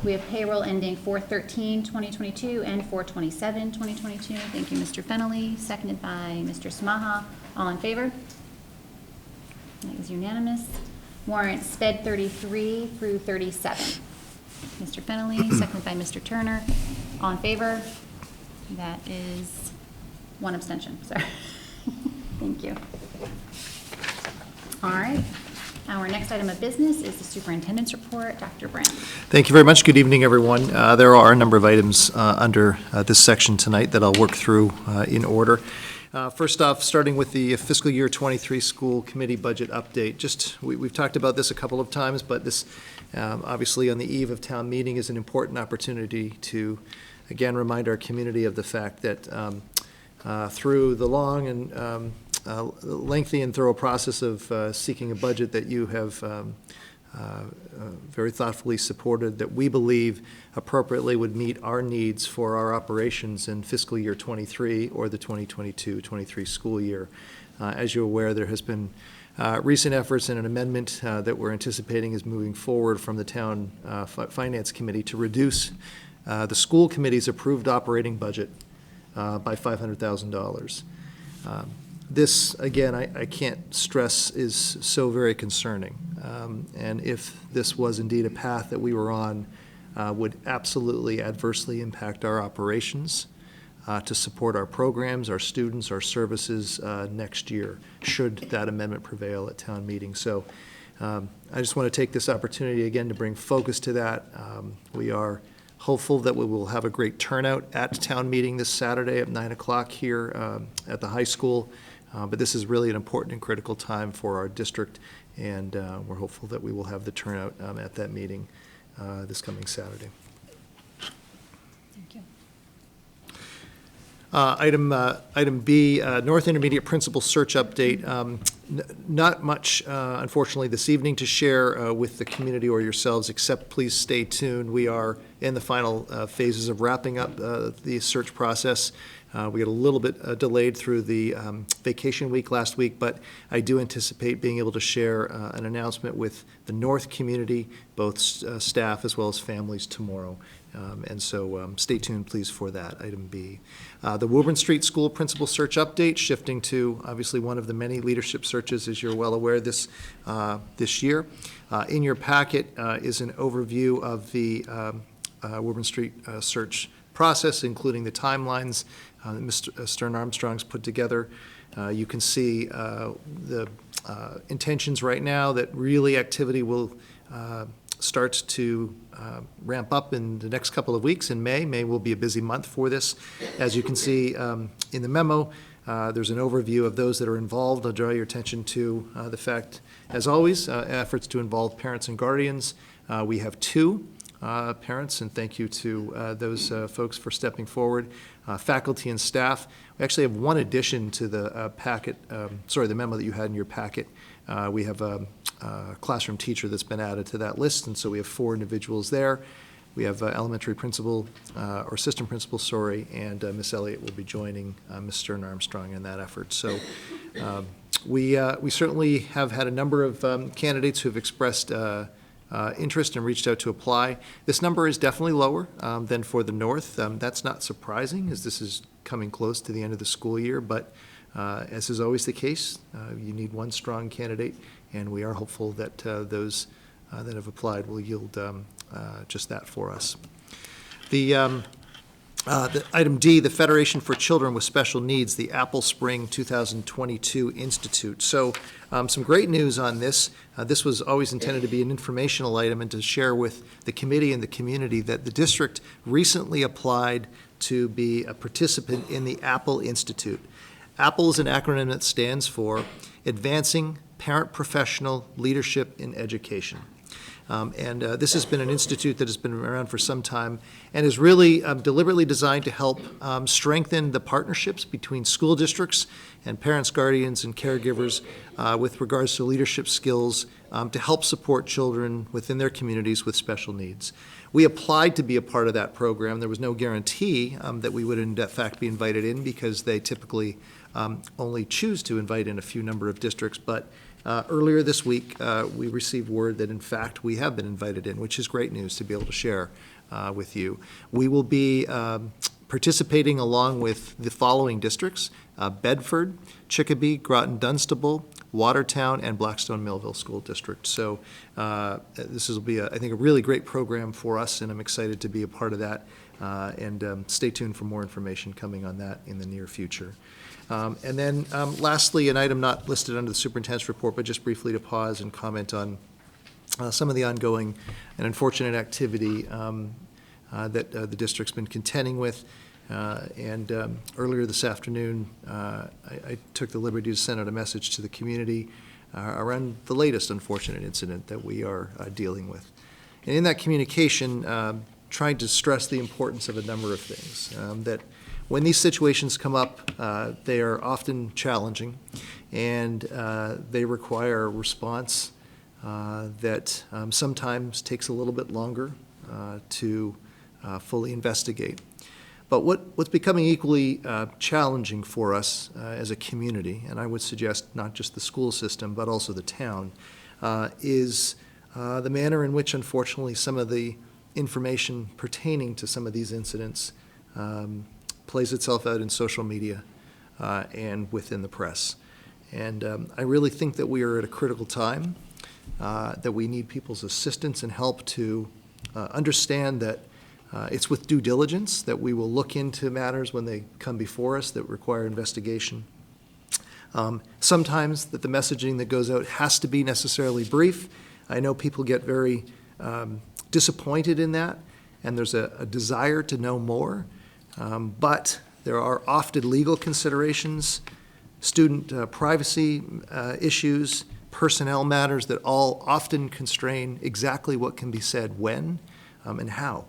We have payroll ending 4/13/2022 and 4/27/2022. Thank you, Mr. Fennelly, seconded by Mr. Smaha. All in favor? That is unanimous. Warrant SPED 33 through 37. Mr. Fennelly, seconded by Mr. Turner. All in favor? That is one abstention, sorry. Thank you. All right. Our next item of business is the superintendent's report. Dr. Brandt. Thank you very much. Good evening, everyone. There are a number of items under this section tonight that I'll work through in order. First off, starting with the fiscal year 23 school committee budget update. We've talked about this a couple of times, but this obviously on the eve of town meeting is an important opportunity to again remind our community of the fact that through the long and lengthy and thorough process of seeking a budget that you have very thoughtfully supported, that we believe appropriately would meet our needs for our operations in fiscal year 23 or the 2022-23 school year. As you're aware, there has been recent efforts in an amendment that we're anticipating is moving forward from the town finance committee to reduce the school committee's approved operating budget by $500,000. This, again, I can't stress, is so very concerning. And if this was indeed a path that we were on, would absolutely adversely impact our operations to support our programs, our students, our services next year, should that amendment prevail at town meeting. So I just want to take this opportunity again to bring focus to that. We are hopeful that we will have a great turnout at town meeting this Saturday at 9 o'clock here at the high school. But this is really an important and critical time for our district, and we're hopeful that we will have the turnout at that meeting this coming Saturday. Thank you. Item B, North Intermediate Principal Search Update. Not much, unfortunately, this evening to share with the community or yourselves, except please stay tuned. We are in the final phases of wrapping up the search process. We got a little bit delayed through the vacation week last week, but I do anticipate being able to share an announcement with the North community, both staff as well as families, tomorrow. And so stay tuned, please, for that, item B. The Woburn Street School Principal Search Update, shifting to obviously one of the many leadership searches, as you're well aware, this year. In your packet is an overview of the Woburn Street search process, including the timelines that Mr. Stern Armstrong's put together. You can see the intentions right now that really activity will start to ramp up in the next couple of weeks in May. May will be a busy month for this. As you can see in the memo, there's an overview of those that are involved. I'll draw your attention to the fact, as always, efforts to involve parents and guardians. We have 2 parents, and thank you to those folks for stepping forward. Faculty and staff. We actually have one addition to the packet, the memo that you had in your packet. We have a classroom teacher that's been added to that list, and so we have 4 individuals there. We have elementary principal, or assistant principal, and Miss Elliott will be joining Ms. Stern Armstrong in that effort. So we certainly have had a number of candidates who have expressed interest and reached out to apply. This number is definitely lower than for the North. That's not surprising, as this is coming close to the end of the school year, but as is always the case, you need one strong candidate, and we are hopeful that those that have applied will yield just that for us. The item D, the Federation for Children with Special Needs, the Apple Spring 2022 Institute. So some great news on this. This was always intended to be an informational item and to share with the committee and the community that the district recently applied to be a participant in the Apple Institute. Apple is an acronym that stands for Advancing Parent Professional Leadership in Education. This has been an institute that has been around for some time and is really deliberately designed to help strengthen the partnerships between school districts and parents, guardians, and caregivers with regards to leadership skills to help support children within their communities with special needs. We applied to be a part of that program. There was no guarantee that we would in fact be invited in, because they typically only choose to invite in a few number of districts, but earlier this week, we received word that, in fact, we have been invited in, which is great news to be able to share with you. We will be participating along with the following districts: Bedford, Chicopee, Groton Dunstable, Watertown, and Blackstone Millville School District. So this will be, I think, a really great program for us, and I'm excited to be a part of that. Stay tuned for more information coming on that in the near future. And then lastly, an item not listed under the superintendent's report, but just briefly to pause and comment on some of the ongoing and unfortunate activity that the district's been contending with. Earlier this afternoon, I took the liberty to send out a message to the community around the latest unfortunate incident that we are dealing with. And in that communication, tried to stress the importance of a number of things, that When these situations come up, they are often challenging, and they require a response that sometimes takes a little bit longer to fully investigate. But what's becoming equally challenging for us as a community, and I would suggest not just the school system, but also the town, is the manner in which, unfortunately, some of the information pertaining to some of these incidents plays itself out in social media and within the press. And I really think that we are at a critical time, that we need people's assistance and help to understand that it's with due diligence that we will look into matters when they come before us that require investigation. Sometimes that the messaging that goes out has to be necessarily brief. I know people get very disappointed in that, and there's a desire to know more, but there are often legal considerations, student privacy issues, personnel matters that all often constrain exactly what can be said when and how.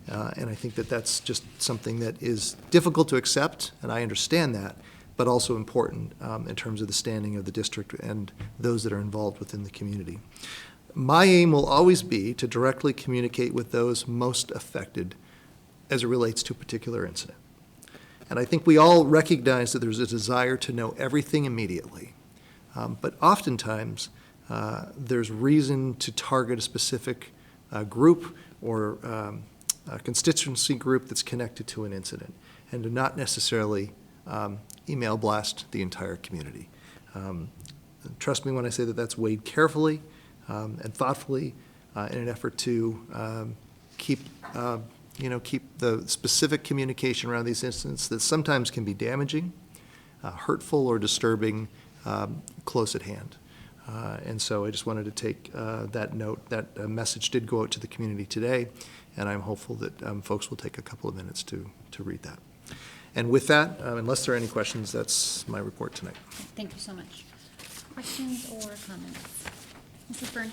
And I think that that's just something that is difficult to accept, and I understand that, but also important in terms of the standing of the district and those that are involved within the community. My aim will always be to directly communicate with those most affected as it relates to a particular incident. And I think we all recognize that there's a desire to know everything immediately. But oftentimes, there's reason to target a specific group or a constituency group that's connected to an incident, and to not necessarily email blast the entire community. Trust me when I say that that's weighed carefully and thoughtfully in an effort to keep the specific communication around these incidents that sometimes can be damaging, hurtful, or disturbing close at hand. And so I just wanted to take that note. That message did go out to the community today, and I'm hopeful that folks will take a couple of minutes to read that. And with that, unless there are any questions, that's my report tonight. Thank you so much. Questions or comments? Mrs. Byrne?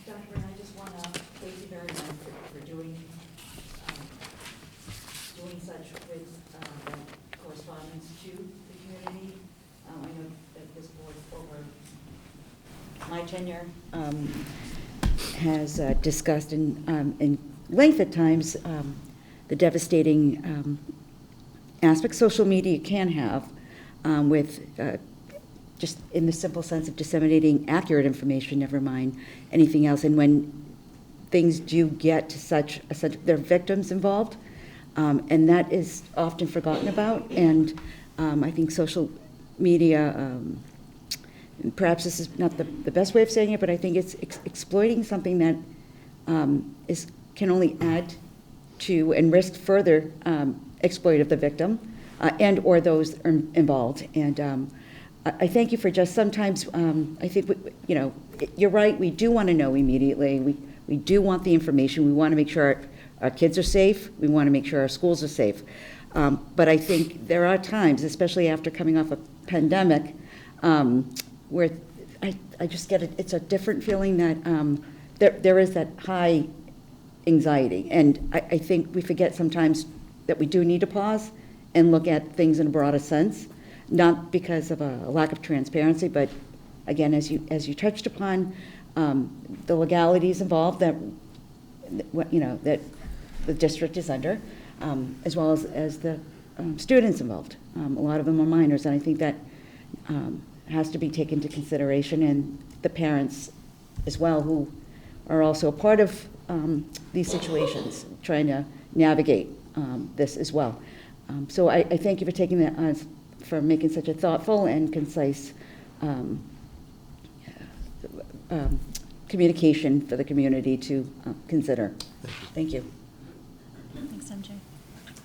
Dr. Byrne, I just want to thank you very much for doing such with correspondence to the community. I know that this board over my tenure has discussed in length at times the devastating aspects social media can have with just in the simple sense of disseminating accurate information, never mind anything else. And when things do get to such there are victims involved, and that is often forgotten about. And I think social media, perhaps this is not the best way of saying it, but I think it's exploiting something that can only add to and risk further exploit of the victim and or those involved. And I thank you for just sometimes, I think, you're right, we do want to know immediately. We do want the information. We want to make sure our kids are safe. We want to make sure our schools are safe. But I think there are times, especially after coming off a pandemic, where I just get it's a different feeling that there is that high anxiety. And I think we forget sometimes that we do need to pause and look at things in a broader sense, not because of a lack of transparency, but again, as you touched upon, the legalities involved that the district is under, as well as the students involved. A lot of them are minors, and I think that has to be taken into consideration, and the parents as well, who are also a part of these situations, trying to navigate this as well. So I thank you for taking that, for making such a thoughtful and concise communication for the community to consider. Thank you. Thanks, MJ.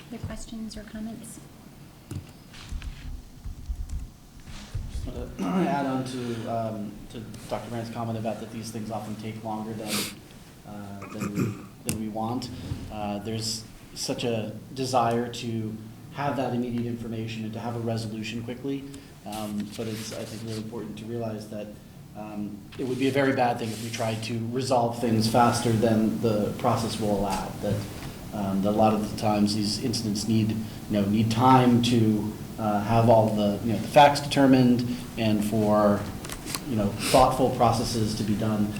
Other questions or comments? Just want to add on to Dr. Brand's comment about that these things often take longer than we want. There's such a desire to have that immediate information and to have a resolution quickly, but it's, I think, really important to realize that it would be a very bad thing if we tried to resolve things faster than the process will allow. That That a lot of the times these incidents need time to have all the the facts determined and for thoughtful processes to be done.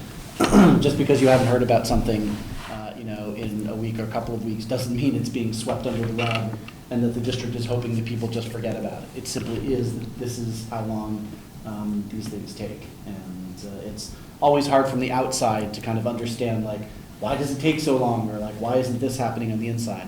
Just because you haven't heard about something in a week or a couple of weeks doesn't mean it's being swept under the rug and that the district is hoping that people just forget about it. It simply is that this is how long these things take, and it's always hard from the outside to kind of understand, like, why does it take so long, or like, why isn't this happening on the inside?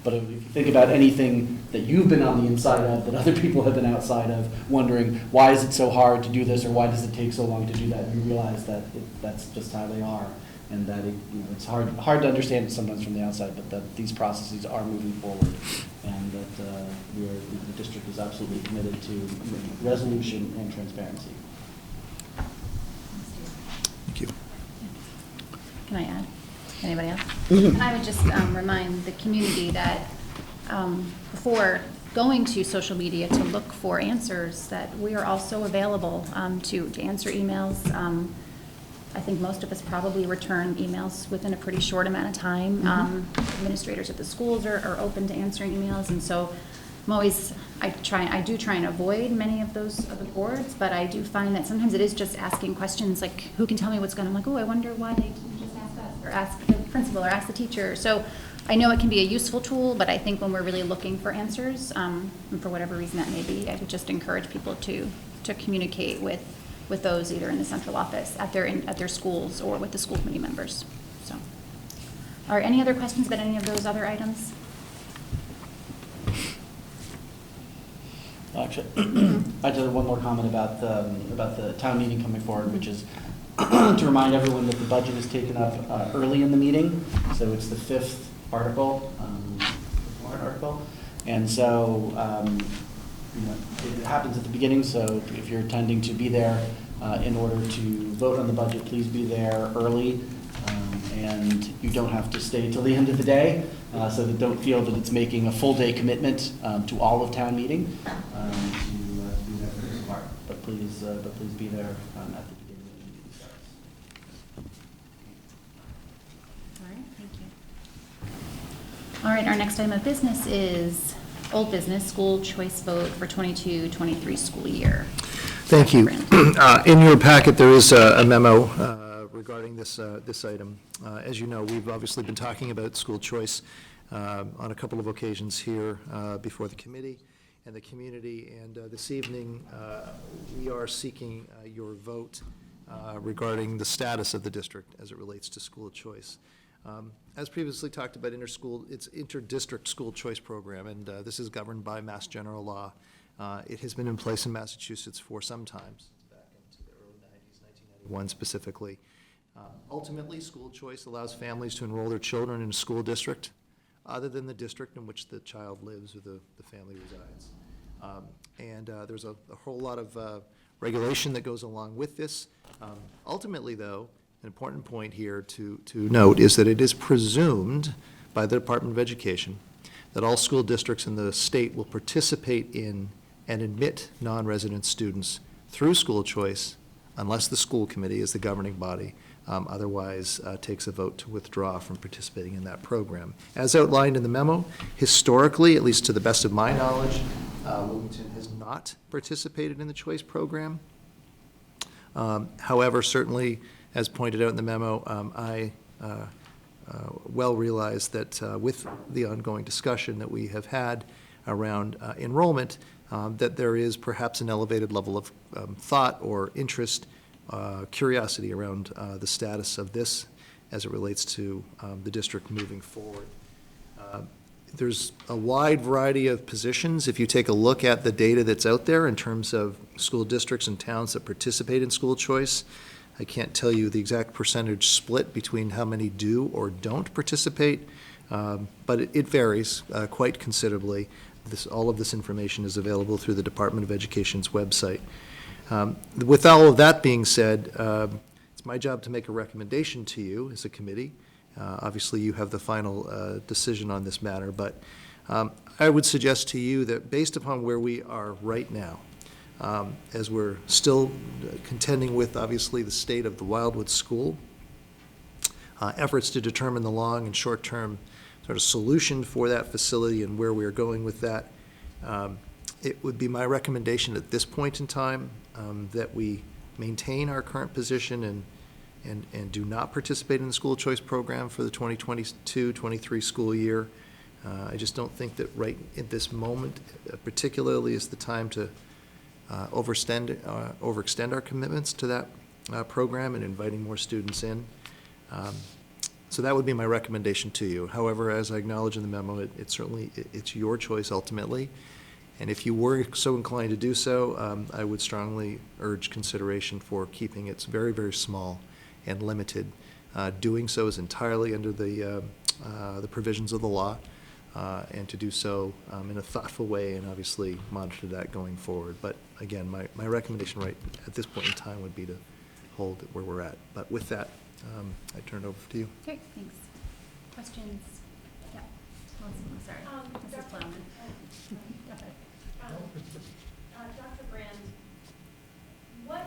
But if you think about anything that you've been on the inside of, that other people have been outside of, wondering why is it so hard to do this, or why does it take so long to do that, you realize that that's just how they are, and that it's hard to understand it sometimes from the outside, but that these processes are moving forward, and that the district is absolutely committed to resolution and transparency. Thank you. Can I add? Anybody else? Mm-hmm. I would just remind the community that before going to social media to look for answers, that we are also available to answer emails. I think most of us probably return emails within a pretty short amount of time. Administrators at the schools are open to answering emails, and so I do try and avoid many of those of the boards, but I do find that sometimes it is just asking questions like, who can tell me what's going on? I'm like, oh, I wonder why they didn't just ask us, or ask the principal, or ask the teacher. So I know it can be a useful tool, but I think when we're really looking for answers, and for whatever reason that may be, I would just encourage people to communicate with those either in the central office, at their schools, or with the school committee members. So, are any other questions about any of those other items? Actually, I just have one more comment about the town meeting coming forward, which is to remind everyone that the budget is taken up early in the meeting, so it's the 5th article, warrant article, and so it happens at the beginning. So if you're intending to be there in order to vote on the budget, please be there early, and you don't have to stay till the end of the day. So that don't feel that it's making a full day commitment to all of town meeting to be there for this part. But please be there at the beginning when the meeting starts. All right, thank you. All right, our next item of business is old business, school choice vote for 22-23 school year. Thank you. In your packet, there is a memo regarding this item. As you know, we've obviously been talking about school choice on a couple of occasions here before the committee and the community, and this evening we are seeking your vote regarding the status of the district as it relates to school choice. As previously talked about, it's inter-district school choice program, and this is governed by Mass General Law. It has been in place in Massachusetts for some time, back into the early 90s, 1991 specifically. Ultimately, school choice allows families to enroll their children in a school district other than the district in which the child lives or the family resides. There's a whole lot of regulation that goes along with this. Ultimately, though, an important point here to note is that it is presumed by the Department of Education that all school districts in the state will participate in and admit non-resident students through school choice unless the school committee is the governing body otherwise takes a vote to withdraw from participating in that program. As outlined in the memo, historically, at least to the best of my knowledge, Wilmington has not participated in the choice program. However, certainly, as pointed out in the memo, I well realize that with the ongoing discussion that we have had around enrollment, that there is perhaps an elevated level of thought or interest, curiosity around the status of this as it relates to the district moving forward. There's a wide variety of positions. If you take a look at the data that's out there in terms of school districts and towns that participate in school choice, I can't tell you the exact percentage split between how many do or don't participate, but it varies quite considerably. All of this information is available through the Department of Education's website. With all of that being said, it's my job to make a recommendation to you as a committee. Obviously, you have the final decision on this matter, but I would suggest to you that based upon where we are right now, as we're still contending with, obviously, the state of the Wildwood School, efforts to determine the long and short-term sort of solution for that facility and where we are going with that. It would be my recommendation at this point in time that we maintain our current position and do not participate in the school choice program for the 2022-23 school year. I just don't think that right at this moment, particularly, is the time to overextend our commitments to that program and inviting more students in. So that would be my recommendation to you. However, as I acknowledge in the memo, it's your choice ultimately. And if you were so inclined to do so, I would strongly urge consideration for keeping it very, very small and limited. Doing so is entirely under the provisions of the law, and to do so in a thoughtful way and obviously monitor that going forward. But again, my recommendation right at this point in time would be to hold it where we're at. But with that, I turn it over to you. Okay, thanks. Questions? Yeah. Sorry, Mrs. Plowman. Go ahead. Dr. Brand, what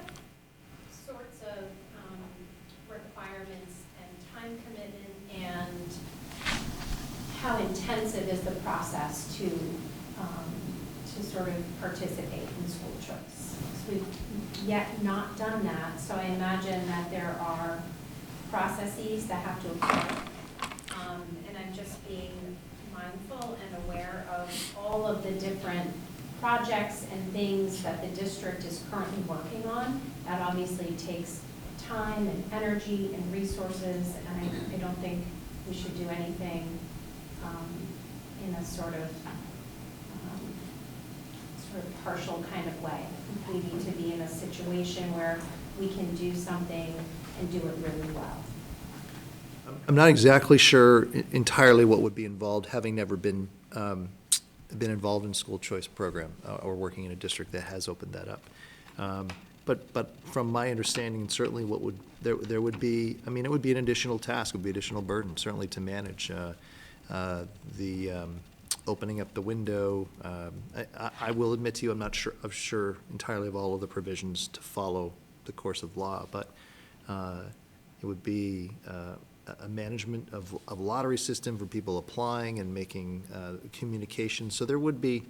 sorts of requirements and time commitment and how intensive is the process to sort of participate in school choice? So we've yet not done that, so I imagine that there are processes that have to occur. And I'm just being mindful and aware of all of the different projects and things that the district is currently working on. That obviously takes time and energy and resources, and I don't think we should do anything in a sort of partial kind of way. We need to be in a situation where we can do something and do it really well. I'm not exactly sure entirely what would be involved, having never been involved in school choice program or working in a district that has opened that up. But from my understanding, certainly there would be, I mean, it would be an additional task, it would be an additional burden, certainly to manage the opening up the window. I will admit to you, I'm not sure entirely of all of the provisions to follow the course of law, but it would be a management of lottery system for people applying and making communication. So there would be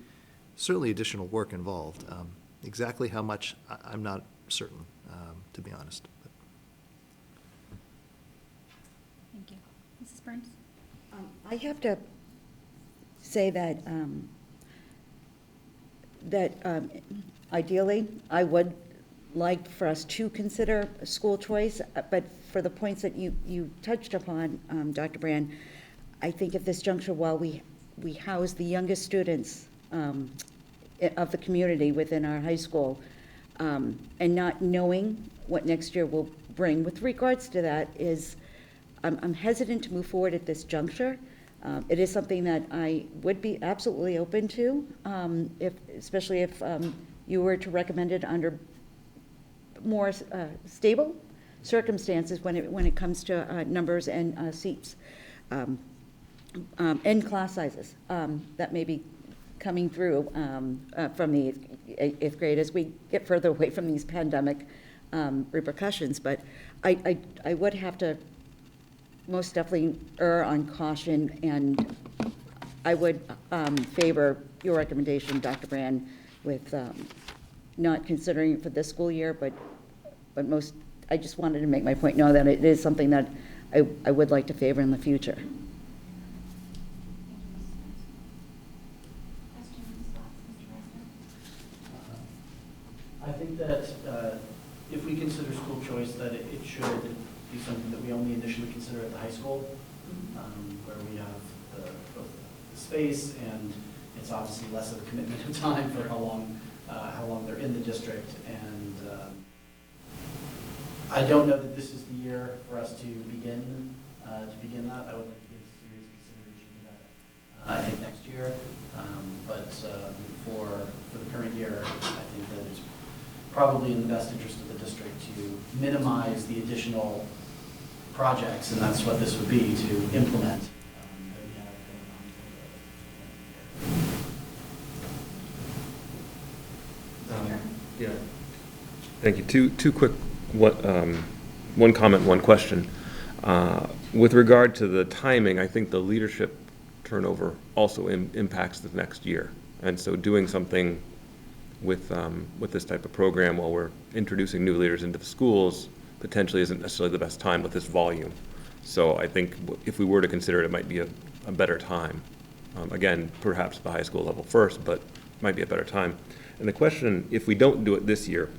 certainly additional work involved. Exactly how much, I'm not certain, to be honest. But. Thank you. Mrs. Burns? I have to say that ideally, I would like for us to consider school choice, but for the points that you touched upon, Dr. Brand, I think at this juncture, while we house the youngest students of the community within our high school, and not knowing what next year will bring with regards to that is, I'm hesitant to move forward at this juncture. It is something that I would be absolutely open to, especially if you were to recommend it under more stable circumstances when it comes to numbers and seats and class sizes that may be coming through from the eighth grade as we get further away from these pandemic repercussions. But I would have to most definitely err on caution, and I would favor your recommendation, Dr. Brand, with not considering it for this school year, but I just wanted to make my point known that it is something that I would like to favor in the future. I think that if we consider school choice, that it should be something that we only initially consider at the high school, where we have both the space, and it's obviously less of a commitment of time for how long they're in the district. And I don't know that this is the year for us to begin that. I would like to give serious consideration to that, I think, next year. But for the current year, I think that it's probably in the best interest of the district to minimize the additional projects, and that's what this would be, to implement. Yeah. Thank you. Two quick, one comment, one question. With regard to the timing, I think the leadership turnover also impacts the next year. And so doing something with this type of program while we're introducing new leaders into the schools potentially isn't necessarily the best time with this volume. So I think if we were to consider it, it might be a better time. Again, perhaps the high school level first, but it might be a better time. And the question, if we don't do it this year,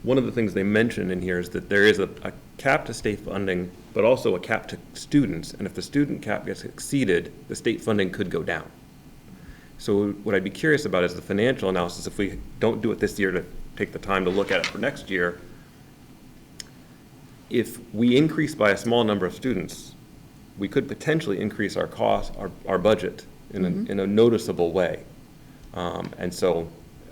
one of the things they mention in here is that there is a cap to state funding, but also a cap to students. And if the student cap gets exceeded, the state funding could go down. So what I'd be curious about is the financial analysis. If we don't do it this year to take the time to look at it for next year, if we increase by a small number of students, we could potentially increase our cost, our budget in a noticeable way. And so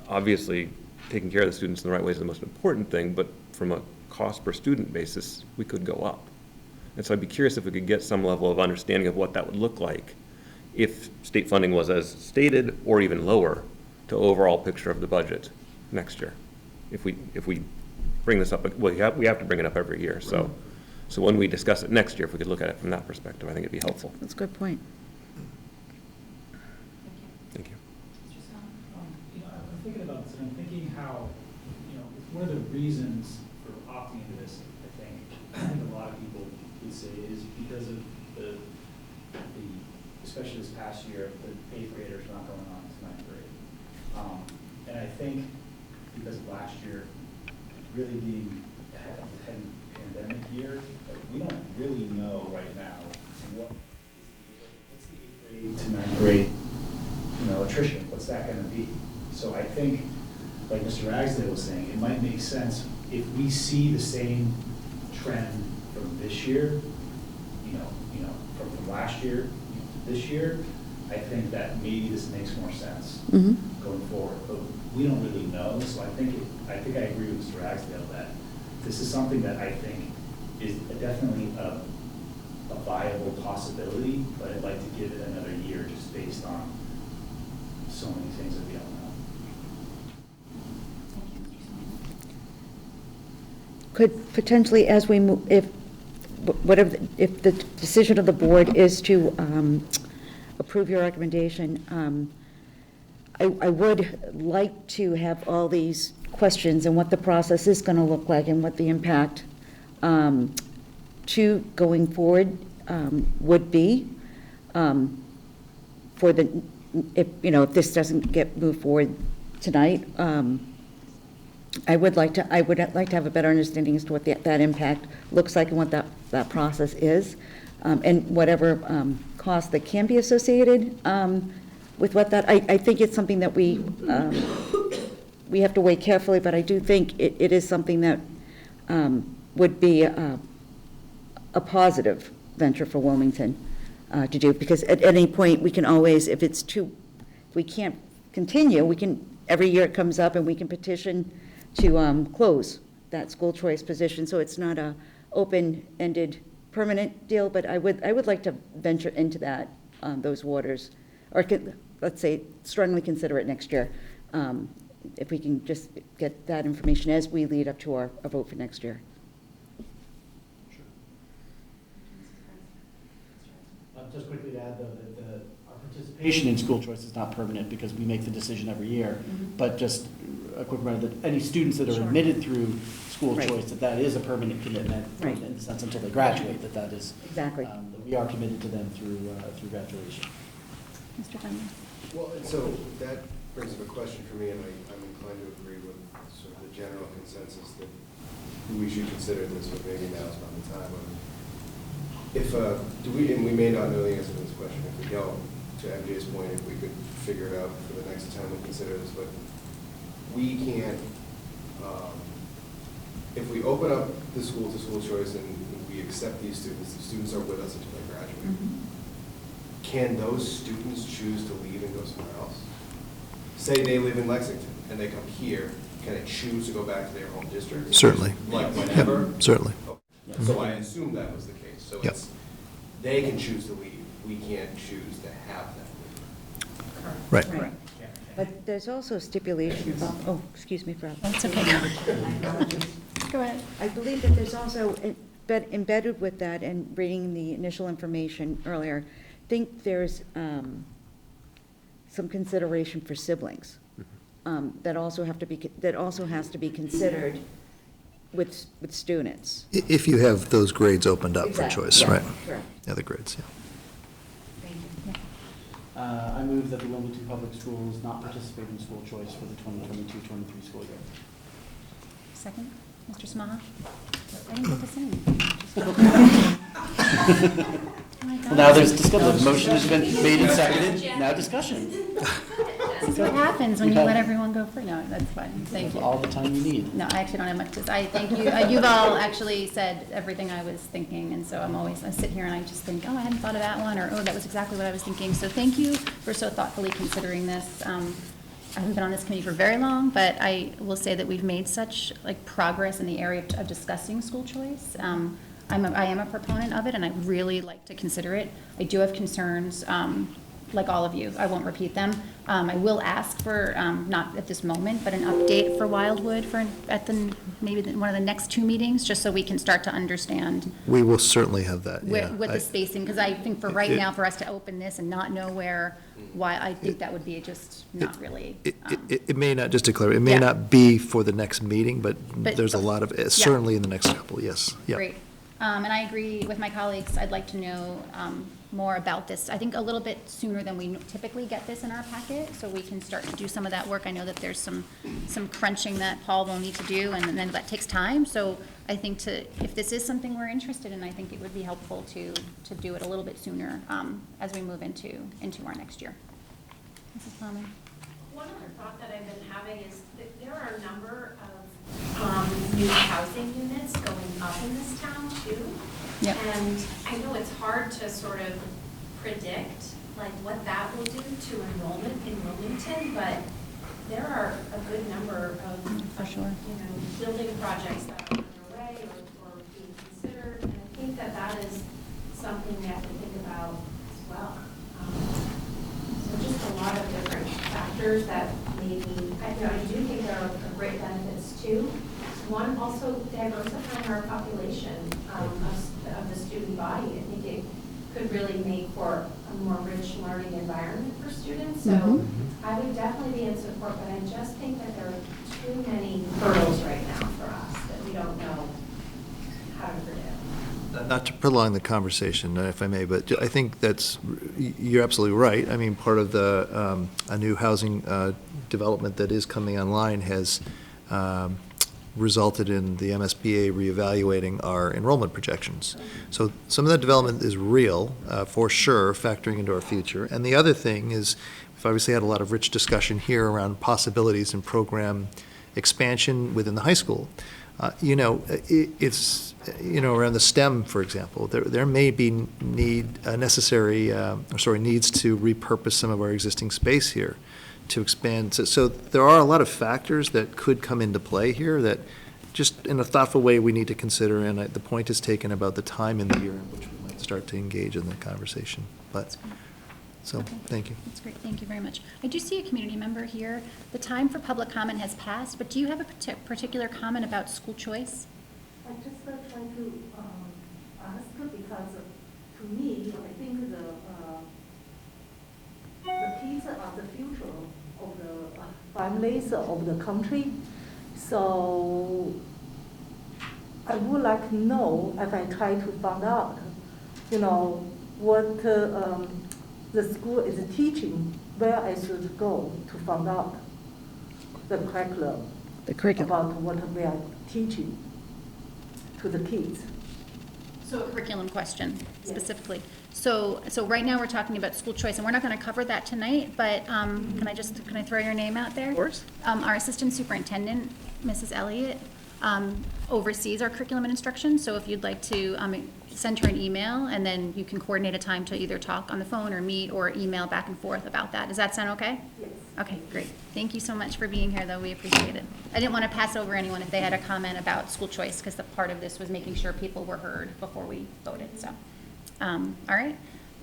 obviously taking care of the students in the right way is the most important thing, but from a cost per student basis, we could go up. And so I'd be curious if we could get some level of understanding of what that would look like if state funding was as stated or even lower to overall picture of the budget next year. If we bring this up, well, we have to bring it up every year. So when we discuss it next year, if we could look at it from that perspective, I think it'd be helpful. That's a good point. Thank you. I'm thinking about this, and I'm thinking how, one of the reasons for opting into this, I think a lot of people would say is because of the especially this past year, the 8th graders not going on to 9th grade. And I think because of last year really being a heavy pandemic year, we don't really know right now what's the 8th grade to 9th grade, attrition. What's that going to be? So I think, like Mr. Ragsdale was saying, it might make sense if we see the same trend from this year, from last year to this year. I think that maybe this makes more sense going forward, but we don't really know. So I think I agree with Mr. Ragsdale that this is something that I think is definitely a viable possibility, but I'd like to give it another year just based on so many things that we don't know. Could potentially, as we move, if the decision of the board is to approve your recommendation, I would like to have all these questions and what the process is going to look like and what the impact to going forward would be for the, if this doesn't get moved forward tonight. I would like to have a better understanding as to what that impact looks like and what that process is, and whatever costs that can be associated with what that. I think it's something that we have to weigh carefully, but I do think it is something that would be a positive venture for Wilmington to do, because at any point we can always, if we can't continue, we can, every year it comes up and we can petition to close that school choice position, so it's not a open-ended permanent deal, but I would like to venture into that, those waters, or let's say strongly consider it next year, if we can just get that information as we lead up to our vote for next year. Just quickly to add, though, that our participation in school choice is not permanent because we make the decision every year, but just a quick reminder that any students that are admitted through school choice, that is a permanent commitment in the sense until they graduate, that is exactly. That we are committed to them through graduation. Mr. Fenley. Well, and so that brings up a question for me, and I'm inclined to agree with sort of the general consensus that we should consider this, but maybe now is not the time. If and we may not know the answer to this question. If we don't, to MJ's point, if we could figure it out for the next time we consider this, but we can't. If we open up the school to school choice and we accept these students, the students are with us until they graduate. Can those students choose to leave and go somewhere else? Say they live in Lexington and they come here, can they choose to go back to their home district? Certainly. Like whenever? Yep, certainly. Okay. So I assume that was the case. So it's, they can choose to leave. We can't choose to have them leave. Right. But there's also stipulation about, excuse me, Rob. That's okay. Go ahead. I believe that there's also embedded with that, and reading the initial information earlier, think there's some consideration for siblings that also has to be considered with students. If you have those grades opened up for Exactly, choice, yeah, right? correct. The other grades, yeah. Thank you. I move that the Wilmington Public Schools not participate in school choice for the 2022-23 school year. Second, Mr. Smaha? I didn't get to say. Well, now there's discussion. The motion has been made and seconded. Now discussion. This is what happens when you let everyone go first. No, that's fine. Thank you. All the time you need. No, I actually don't have much to say. I thank you. You've all actually said everything I was thinking, and so I sit here and I just think, oh, I hadn't thought of that one, or oh, that was exactly what I was thinking. So thank you for so thoughtfully considering this. I haven't been on this committee for very long, but I will say that we've made such progress in the area of discussing school choice. I am a proponent of it, and I really like to consider it. I do have concerns, like all of you. I won't repeat them. I will ask for, not at this moment, but an update for Wildwood at one of the next 2 meetings, just so we can start to understand We will certainly have that, yeah. with the spacing, because I think for right now, for us to open this and not know why, I think that would be just not really. It may not, just to clarify, it may Yeah. not be for the next meeting, but But- there's a lot of, certainly in the next couple, yes. Yeah. Great. And I agree with my colleagues. I'd like to know more about this. I think a little bit sooner than we typically get this in our packet, so we can start to do some of that work. I know that there's some crunching that Paul will need to do, and then that takes time. So I think if this is something we're interested in, I think it would be helpful to do it a little bit sooner as we move into our next year. Mrs. Palmer? One other thought that I've been having is that there are a number of new housing units going up in this town too. Yep. And I know it's hard to sort of predict what that will do to enrollment in Wilmington, but there are a good number of, For sure. Building projects that are underway or being considered. And I think that is something we have to think about as well. So just a lot of different factors that maybe, I do think there are great benefits too. One, also diversifying our population of the student body. I think it could really make for a more rich learning environment for students. So I would definitely be in support, but I just think that there are too many hurdles right now for us that we don't know how to predict. Not to prolong the conversation, if I may, but I think you're absolutely right. I mean, part of the, a new housing development that is coming online has resulted in the MSBA reevaluating our enrollment projections. So some of that development is real, for sure, factoring into our future. And the other thing is, we've obviously had a lot of rich discussion here around possibilities in program expansion within the high school. It's, around the STEM, for example, there may be needs to repurpose some of our existing space here to expand. So there are a lot of factors that could come into play here that just in a thoughtful way we need to consider, and the point is taken about the time in the year in which we might start to engage in the conversation. Thank you. That's great. Thank you very much. I do see a community member here. The time for public comment has passed, but do you have a particular comment about school choice? I just try to ask because to me, I think the kids are the future of the families of the country. So I would like to know, if I try to find out, what the school is teaching, where I should go to find out the curriculum. About what we are teaching to the kids. So a curriculum question specifically. So right now we're talking about school choice, and we're not going to cover that tonight, but can I throw your name out there? Of course. Our assistant superintendent, Mrs. Elliott, oversees our curriculum and instruction, so if you'd like to send her an email, and then you can coordinate a time to either talk on the phone or meet or email back and forth about that. Does that sound okay? Yes. Okay, great. Thank you so much for being here, though. We appreciate it. I didn't want to pass over anyone if they had a comment about school choice, because the part of this was making sure people were heard before we voted, so. All right.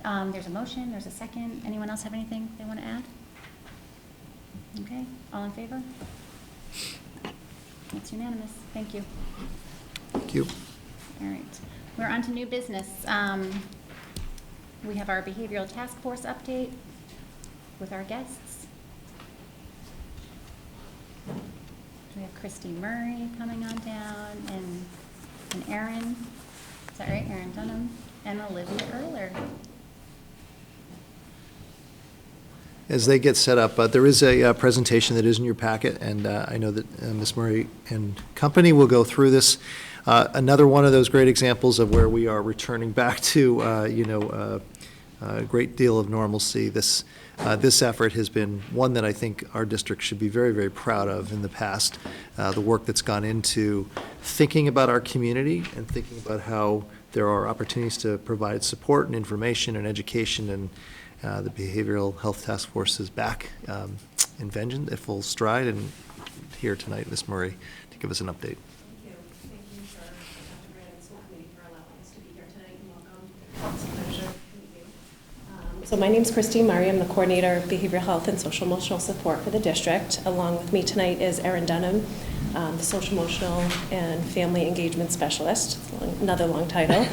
There's a motion, there's a second. Anyone else have anything they want to add? Okay, all in favor? That's unanimous. Thank you. Thank you. All right. We're on to new business. We have our behavioral task force update with our guests. We have Christy Murray coming on down, and Erin, is that right? Erin Dunham, and Olivia Erler. As they get set up, there is a presentation that is in your packet, and I know that Ms. Murray and company will go through this. Another one of those great examples of where we are returning back to, a great deal of normalcy. This effort has been one that I think our district should be very, very proud of in the past. The work that's gone into thinking about our community and thinking about how there are opportunities to provide support and information and education, and the Behavioral Health Task Force is back in vengeance at full stride, and here tonight, Ms. Murray, to give us an update. Thank you. Thank you for Dr. Grant and School Committee for allowing us to be here tonight, and welcome. It's a pleasure to meet you. So my name's Christy Murray. I'm the coordinator of behavioral health and social emotional support for the district. Along with me tonight is Erin Dunham, the social emotional and family engagement specialist. Another long title.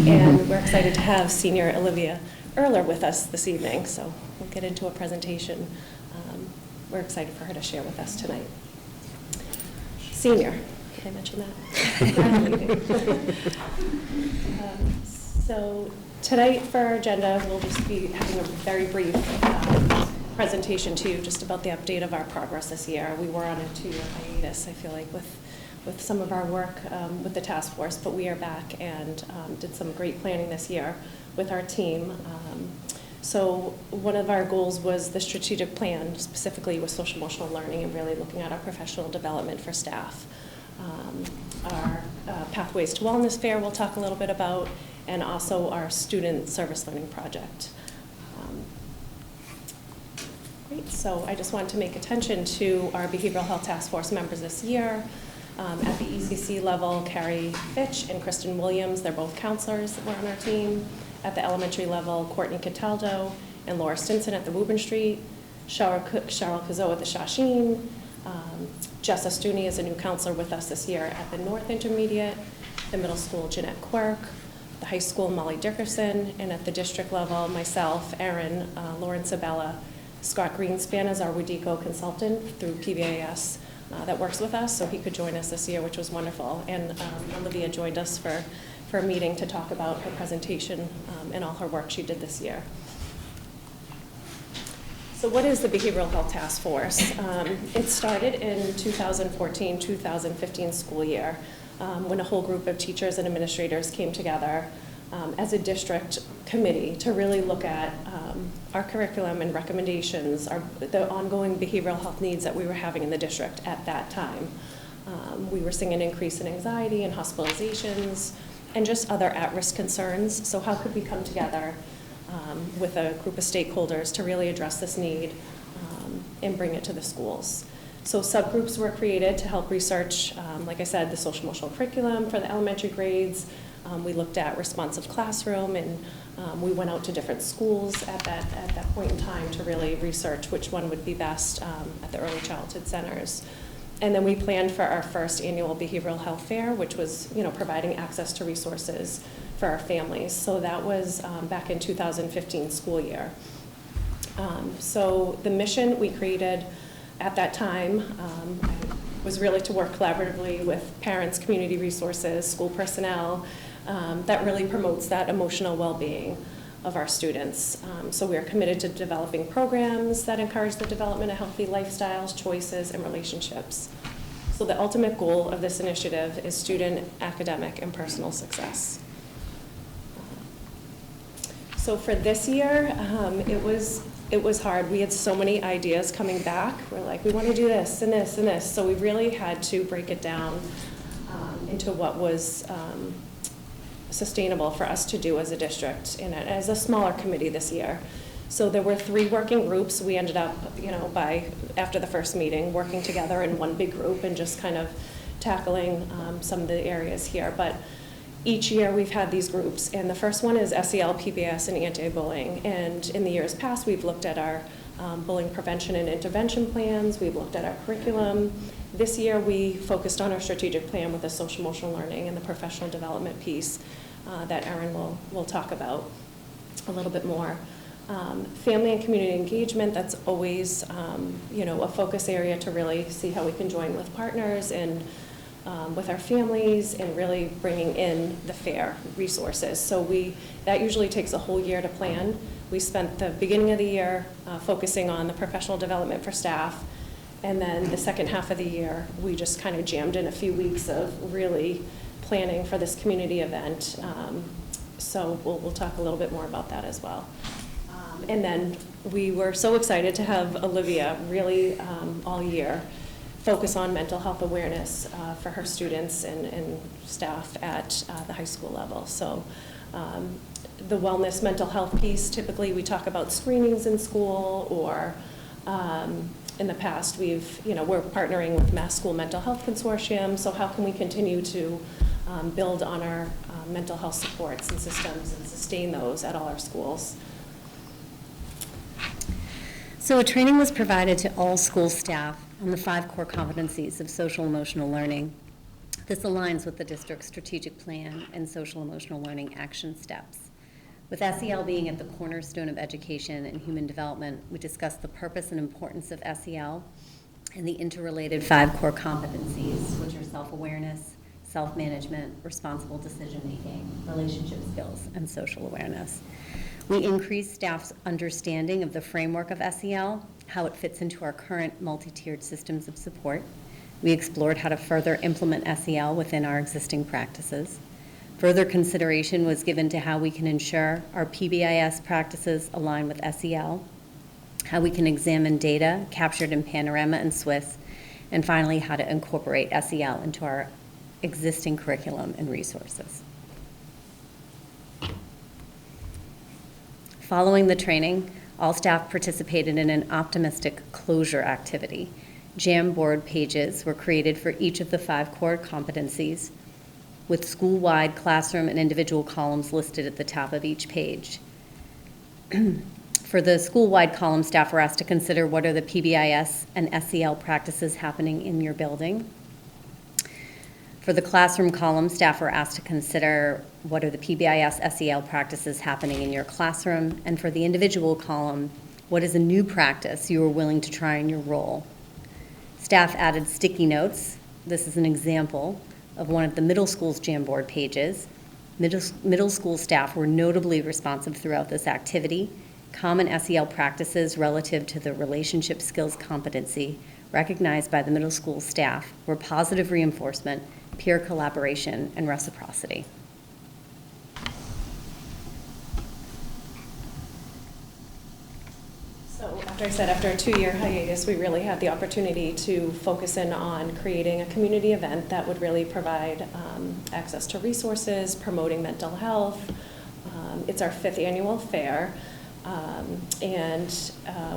And we're excited to have senior Olivia Erler with us this evening, so we'll get into a presentation. We're excited for her to share with us tonight. Senior, did I mention that? So tonight for our agenda, we'll just be having a very brief presentation to you just about the update of our progress this year. We were on a 2-year hiatus, I feel like, with some of our work with the task force, but we are back and did some great planning this year with our team. So one of our goals was the strategic plan, specifically with social emotional learning, and really looking at our professional development for staff. Our Pathways to Wellness Fair we'll talk a little bit about, and also our student service learning project. Great, so I just wanted to make attention to our Behavioral Health Task Force members this year. At the ECC level, Carrie Fitch and Kristen Williams, they're both counselors that were on our team. At the elementary level, Courtney Cataldo and Laura Stinson at the Woburn Street, Cheryl Kazot at the Shawsheen. Jessa Stooney is a new counselor with us this year at the North Intermediate, the middle school, Jeanette Quirk, the high school, Molly Dickerson, and at the district level, myself, Erin, Lauren Sabella, Scott Greenspan is our WDECO consultant through PBAS that works with us, so he could join us this year, which was wonderful. And Olivia joined us for a meeting to talk about her presentation and all her work she did this year. So what is the Behavioral Health Task Force? It started in 2014-2015 school year when a whole group of teachers and administrators came together as a district committee to really look at our curriculum and recommendations, the ongoing behavioral health needs that we were having in the district at that time. We were seeing an increase in anxiety and hospitalizations and just other at-risk concerns. So how could we come together with a group of stakeholders to really address this need and bring it to the schools? So subgroups were created to help research, like I said, the social emotional curriculum for the elementary grades. We looked at responsive classroom, and we went out to different schools at that point in time to really research which one would be best at the early childhood centers. And then we planned for our first annual behavioral health fair, which was, providing access to resources for our families. So that was back in 2015 school year. So the mission we created at that time was really to work collaboratively with parents, community resources, school personnel, that really promotes that emotional well-being of our students. So we are committed to developing programs that encourage the development of healthy lifestyles, choices, and relationships. So the ultimate goal of this initiative is student, academic, and personal success. So for this year, it was hard. We had so many ideas coming back. We're like, we want to do this and this and this. So we really had to break it down into what was sustainable for us to do as a district and as a smaller committee this year. So there were 3 working groups. We ended up, after the first meeting, working together in one big group and just kind of tackling some of the areas here. But each year we've had these groups, and the first one is Sel Pbs and Anti-Bullying. And in the years past, we've looked at our bullying prevention and intervention plans. We've looked at our curriculum. This year we focused on our strategic plan with the social emotional learning and the professional development piece that Erin will talk about. a little bit more. Family and community engagement, that's always, a focus area to really see how we can join with partners and with our families and really bringing in the fair resources. So that usually takes a whole year to plan. We spent the beginning of the year focusing on the professional development for staff, and then the second half of the year, we just kind of jammed in a few weeks of really planning for this community event. So we'll talk a little bit more about that as well. And then we were so excited to have Olivia really all year focus on mental health awareness for her students and staff at the high school level. So the wellness mental health piece, typically we talk about screenings in school, or in the past we're partnering with Mass School Mental Health Consortium, so how can we continue to build on our mental health supports and systems and sustain those at all our schools. So a training was provided to all school staff on the 5 core competencies of social emotional learning. This aligns with the district's strategic plan and social emotional learning action steps. With SEL being at the cornerstone of education and human development, we discussed the purpose and importance of SEL and the interrelated 5 core competencies, which are self-awareness, self-management, responsible decision-making, relationship skills, and social awareness. We increased staff's understanding of the framework of SEL, how it fits into our current multi-tiered systems of support. We explored how to further implement SEL within our existing practices. Further consideration was given to how we can ensure our PBIS practices align with SEL, how we can examine data captured in Panorama and Swiss, and finally, how to incorporate SEL into our existing curriculum and resources. Following the training, all staff participated in an optimistic closure activity. Jamboard pages were created for each of the 5 core competencies, with school-wide classroom and individual columns listed at the top of each page. For the school-wide column, staff were asked to consider what are the PBIS and SEL practices happening in your building. For the classroom column, staff were asked to consider what are the PBIS SEL practices happening in your classroom. And for the individual column, what is a new practice you are willing to try in your role? Staff added sticky notes. This is an example of one of the middle school's Jamboard pages. Middle school staff were notably responsive throughout this activity. Common SEL practices relative to the relationship skills competency recognized by the middle school staff were positive reinforcement, peer collaboration, and reciprocity. So after a 2-year hiatus, we really had the opportunity to focus in on creating a community event that would really provide access to resources, promoting mental health. It's our 5th annual fair, and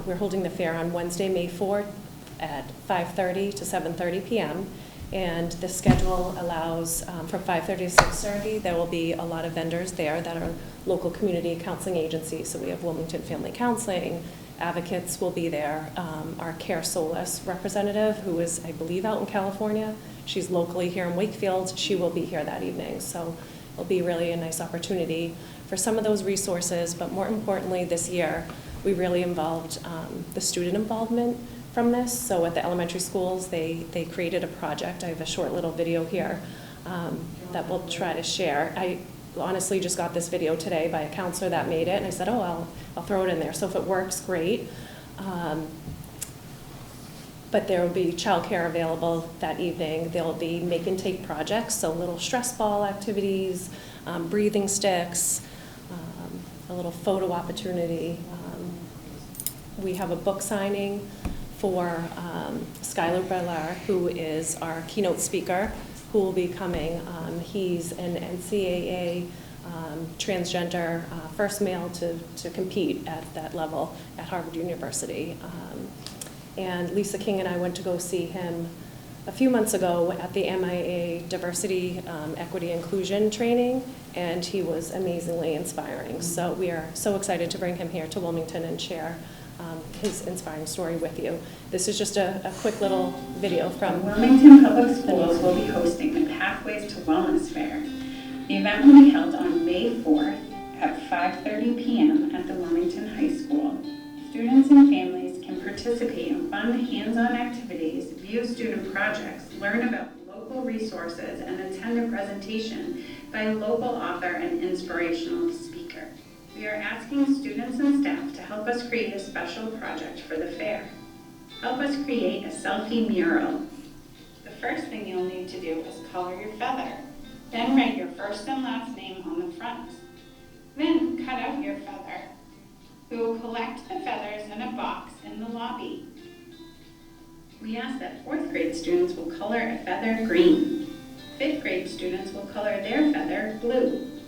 we're holding the fair on Wednesday, May 4th at 5:30 to 7:30 p.m. And the schedule allows from 5:30 to 6:30, there will be a lot of vendors there that are local community counseling agencies. So we have Wilmington Family Counseling, advocates will be there. Our Care Solace representative, who is, I believe, out in California, she's locally here in Wakefield, she will be here that evening. So it'll be really a nice opportunity for some of those resources, but more importantly this year, we really involved the student involvement from this. So at the elementary schools, they created a project. I have a short little video here that we'll try to share. I honestly just got this video today by a counselor that made it, and I said, oh, I'll throw it in there. So if it works, great. But there will be childcare available that evening. There will be make and take projects, so little stress ball activities, breathing sticks, a little photo opportunity. We have a book signing for Skylar Belair, who is our keynote speaker, who will be coming. He's an NCAA transgender, first male to compete at that level at Harvard University. And Lisa King and I went to go see him a few months ago at the MIA Diversity, Equity, Inclusion training, and he was amazingly inspiring. So we are so excited to bring him here to Wilmington and share his inspiring story with you. This is just a quick little video from Wilmington Public Schools will be hosting the Pathways to Wellness Fair. The event will be held on May 4th at 5:30 p.m. at the Wilmington High School. Students and families can participate in fun hands-on activities, view student projects, learn about local resources, and attend a presentation by a local author and inspirational speaker. We are asking students and staff to help us create a special project for the fair. Help us create a selfie mural. The first thing you'll need to do is color your feather. Then write your first and last name on the front. Then cut out your feather. We will collect the feathers in a box in the lobby. We ask that 4th grade students will color a feather green. 5th grade students will color their feather blue.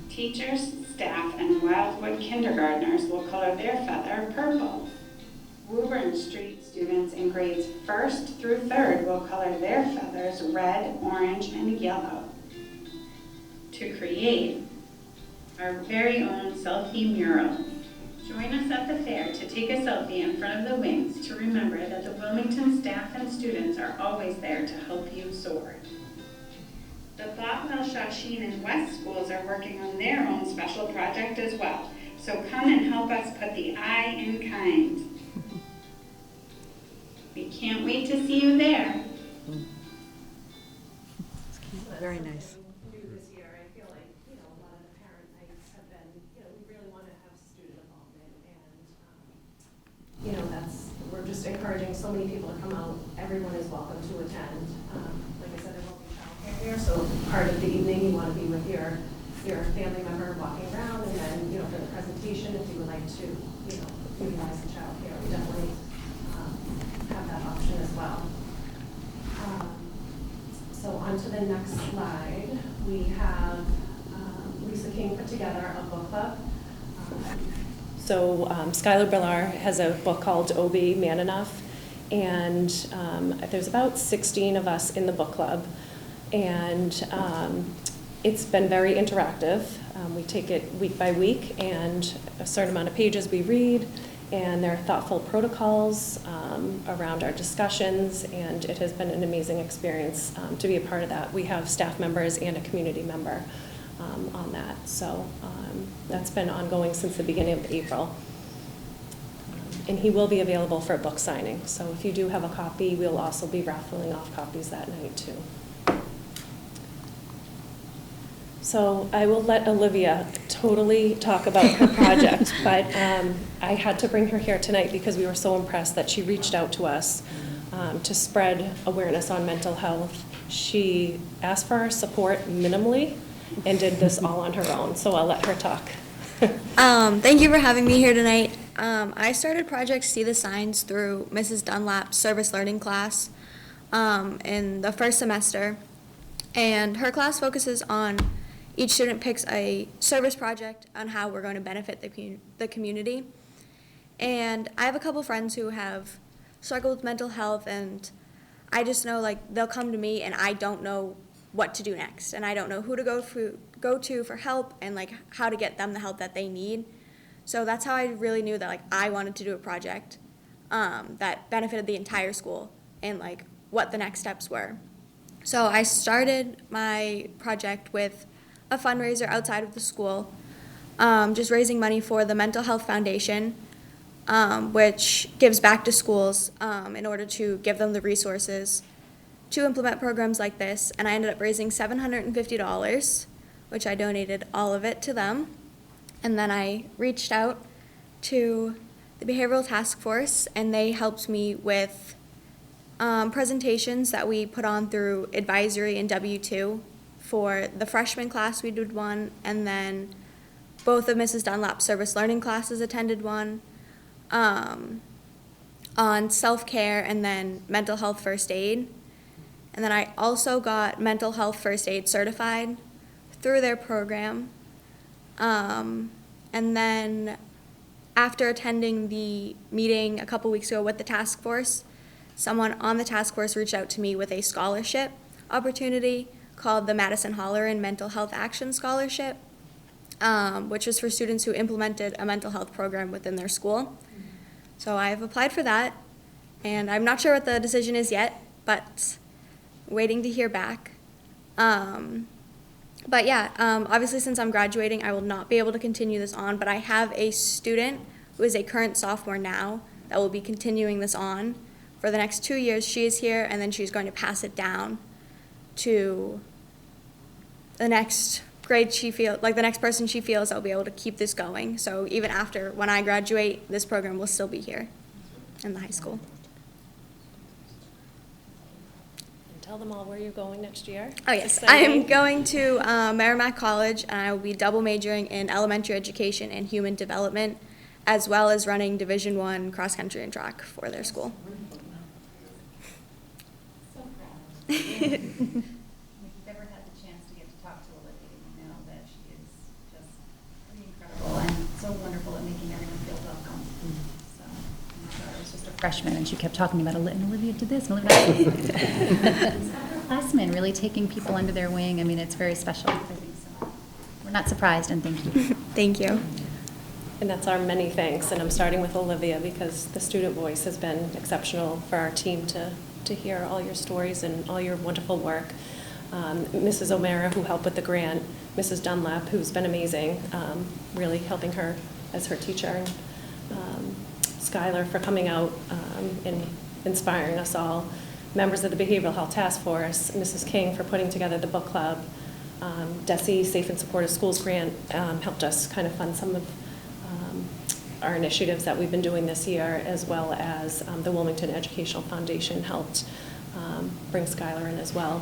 Teachers, staff, and Wildwood kindergartners will color their feather purple. Woburn Street students in grades 1st through 3rd will color their feathers red, orange, and yellow. To create our very own selfie mural. Join us at the fair to take a selfie in front of the wings to remember that the Wilmington staff and students are always there to help you soar. The Bothwell, Shawsheen, and West schools are working on their own special project as well, so come and help us put the I in kind. We can't wait to see you there. Very nice. This year, I feel like, a lot of the parent nights have been, we really want to have student involvement, and, we're just encouraging so many people to come out. Everyone is welcome to attend. Like I said, there won't be childcare here, so part of the evening you want to be with your family member walking around, and then, for the presentation, if you would like to, utilize the childcare, we definitely have that option as well. So on to the next slide, we have Lisa King put together a book club. So Skylar Billar has a book called OB Man Enough, and there's about 16 of us in the book club, and it's been very interactive. We take it week by week, and a certain amount of pages we read, and there are thoughtful protocols around our discussions, and it has been an amazing experience to be a part of that. We have staff members and a community member on that, so that's been ongoing since the beginning of April. And he will be available for a book signing, so if you do have a copy, we'll also be raffling off copies that night too. So I will let Olivia totally talk about her project, but I had to bring her here tonight because we were so impressed that she reached out to us to spread awareness on mental health. She asked for our support minimally and did this all on her own, so I'll let her talk. Thank you for having me here tonight. I started Project See the Signs through Mrs. Dunlap's service learning class in the first semester, and her class focuses on each student picks a service project on how we're going to benefit the community. And I have a couple friends who have struggled with mental health, and I just know they'll come to me and I don't know what to do next, and I don't know who to go to for help and how to get them the help that they need. So that's how I really knew that I wanted to do a project that benefited the entire school and what the next steps were. So I started my project with a fundraiser outside of the school, just raising money for the Mental Health Foundation, which gives back to schools in order to give them the resources to implement programs like this. And I ended up raising $750, which I donated all of it to them. And then I reached out to the Behavioral Task Force, and they helped me with presentations that we put on through Advisory and W2. For the freshman class, we did one, and then both of Mrs. Dunlap's service learning classes attended one on self-care and then mental health first aid. And then I also got mental health first aid certified through their program. And then after attending the meeting a couple weeks ago with the task force, someone on the task force reached out to me with a scholarship opportunity called the Madison Hollering Mental Health Action Scholarship, which was for students who implemented a mental health program within their school. So I've applied for that, and I'm not sure what the decision is yet, but waiting to hear back. And But yeah, obviously since I'm graduating, I will not be able to continue this on, but I have a student who is a current sophomore now that will be continuing this on for the next 2 years. She is here, and then she's going to pass it down to the next grade the next person she feels that will be able to keep this going. So even after, when I graduate, this program will still be here in the high school. And tell them all where you're going next year. Oh yes, I am going to Merrimack College, and I will be double majoring in elementary education and human development, as well as running Division I cross country and track for their school. So proud. If you've ever had the chance to get to talk to Olivia, you know that she is just pretty incredible and so wonderful at making everyone feel welcome. So I was just a freshman, and she kept talking about and Olivia did this, and Olivia did that. Upperclassmen really taking people under their wing. I mean, it's very special. I think so. We're not surprised, and thank you. Thank you. And that's our many thanks, and I'm starting with Olivia because the student voice has been exceptional for our team to hear all your stories and all your wonderful work. Mrs. O'Mara, who helped with the grant, Mrs. Dunlap, who's been amazing, really helping her as her teacher, and Skylar for coming out and inspiring us all, members of the Behavioral Health Task Force, Mrs. King for putting together the book club, DESE, Safe and Supportive Schools grant, helped us kind of fund some of our initiatives that we've been doing this year, as well as the Wilmington Educational Foundation helped bring Skylar in as well.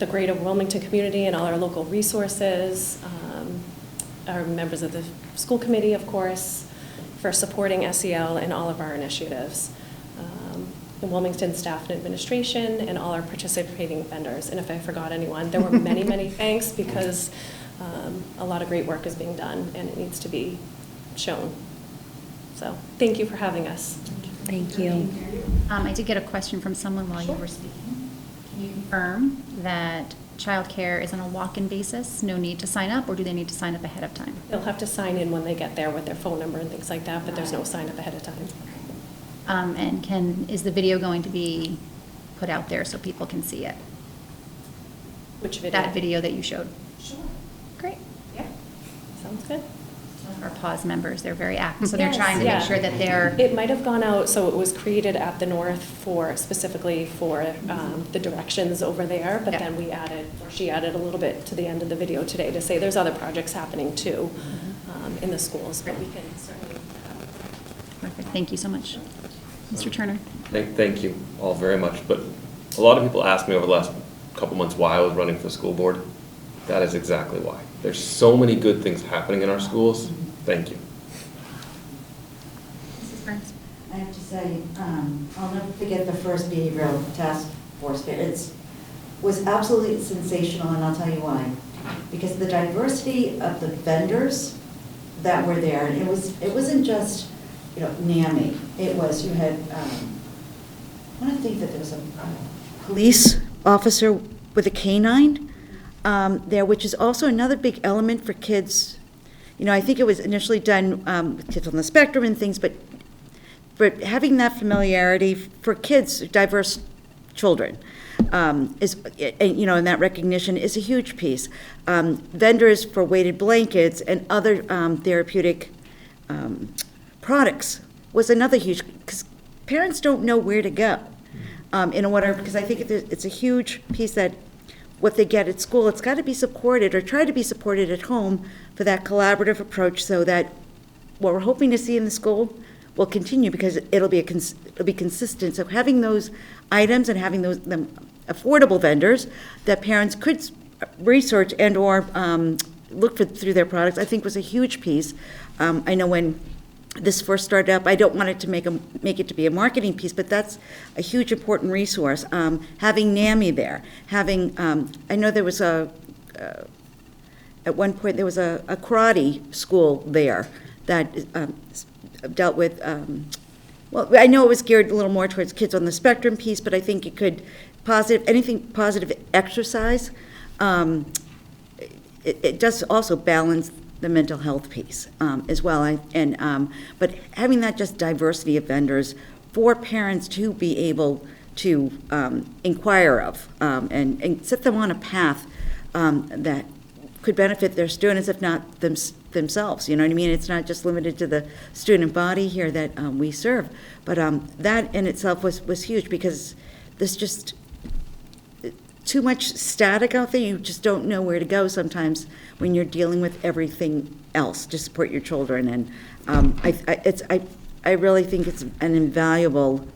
The greater Wilmington community and all our local resources, our members of the school committee, of course, for supporting SEL in all of our initiatives. The Wilmington staff and administration, and all our participating vendors. And if I forgot anyone, there were many, many thanks, because a lot of great work is being done and it needs to be shown. So thank you for having us. Thank you. I did get a question from someone while you were speaking. Can you confirm that childcare is on a walk-in basis, no need to sign up, or do they need to sign up ahead of time? They'll have to sign in when they get there with their phone number and things like that, but there's no sign up ahead of time. And is the video going to be put out there so people can see it? Which video? That video that you showed. Sure. Great. Yeah. Sounds good. Our PAWS members, they're very active, so they're Yes, trying to yeah. make sure that they're. It might have gone out, so it was created at the North specifically for the directions over there, but then we added, or she added a little bit to the end of the video today to say there's other projects happening too in the schools, but we can certainly. Perfect, thank you so much. Mr. Turner. Thank you all very much. But a lot of people asked me over the last couple months why I was running for school board. That is exactly why. There's so many good things happening in our schools. Thank you. Mrs. Burns. I have to say, I'll never forget the first behavioral task force. It was absolutely sensational, and I'll tell you why. Because of the diversity of the vendors that were there, and it wasn't just, NAMI. It was, you had, I want to think that there was a police officer with a canine there, which is also another big element for kids. I think it was initially done with kids on the spectrum and things, but having that familiarity for kids, diverse children, is, and that recognition is a huge piece. Vendors for weighted blankets and other therapeutic products was another huge, because parents don't know where to go in order, because I think it's a huge piece that what they get at school, it's got to be supported or try to be supported at home for that collaborative approach, so that what we're hoping to see in the school will continue, because it'll be consistent. So having those items and having them affordable vendors that parents could research and or look through their products, I think was a huge piece. I know when this first started up, I don't want it to make it to be a marketing piece, but that's a huge important resource. Having NAMI there, having I know there was at one point there was a karate school there that dealt with. Well, I know it was geared a little more towards kids on the spectrum piece, but I think it could anything positive exercise. It does also balance the mental health piece as well. But having that just diversity of vendors for parents to be able to inquire of and set them on a path that could benefit their students, if not themselves, you know what I mean? It's not just limited to the student body here that we serve, but that in itself was huge, because there's just too much static out there. You just don't know where to go sometimes when you're dealing with everything else to support your children. And I really think it's an invaluable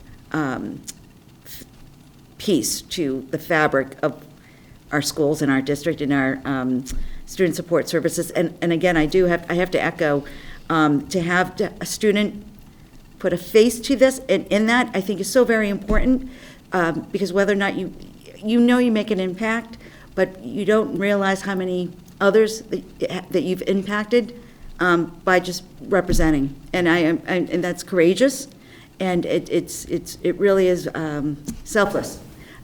piece to the fabric of our schools and our district and our student support services. And again, I have to echo, to have a student put a face to this, and in that, I think is so very important, because whether or not you know you make an impact, but you don't realize how many others that you've impacted by just representing. And and that's courageous, and it really is selfless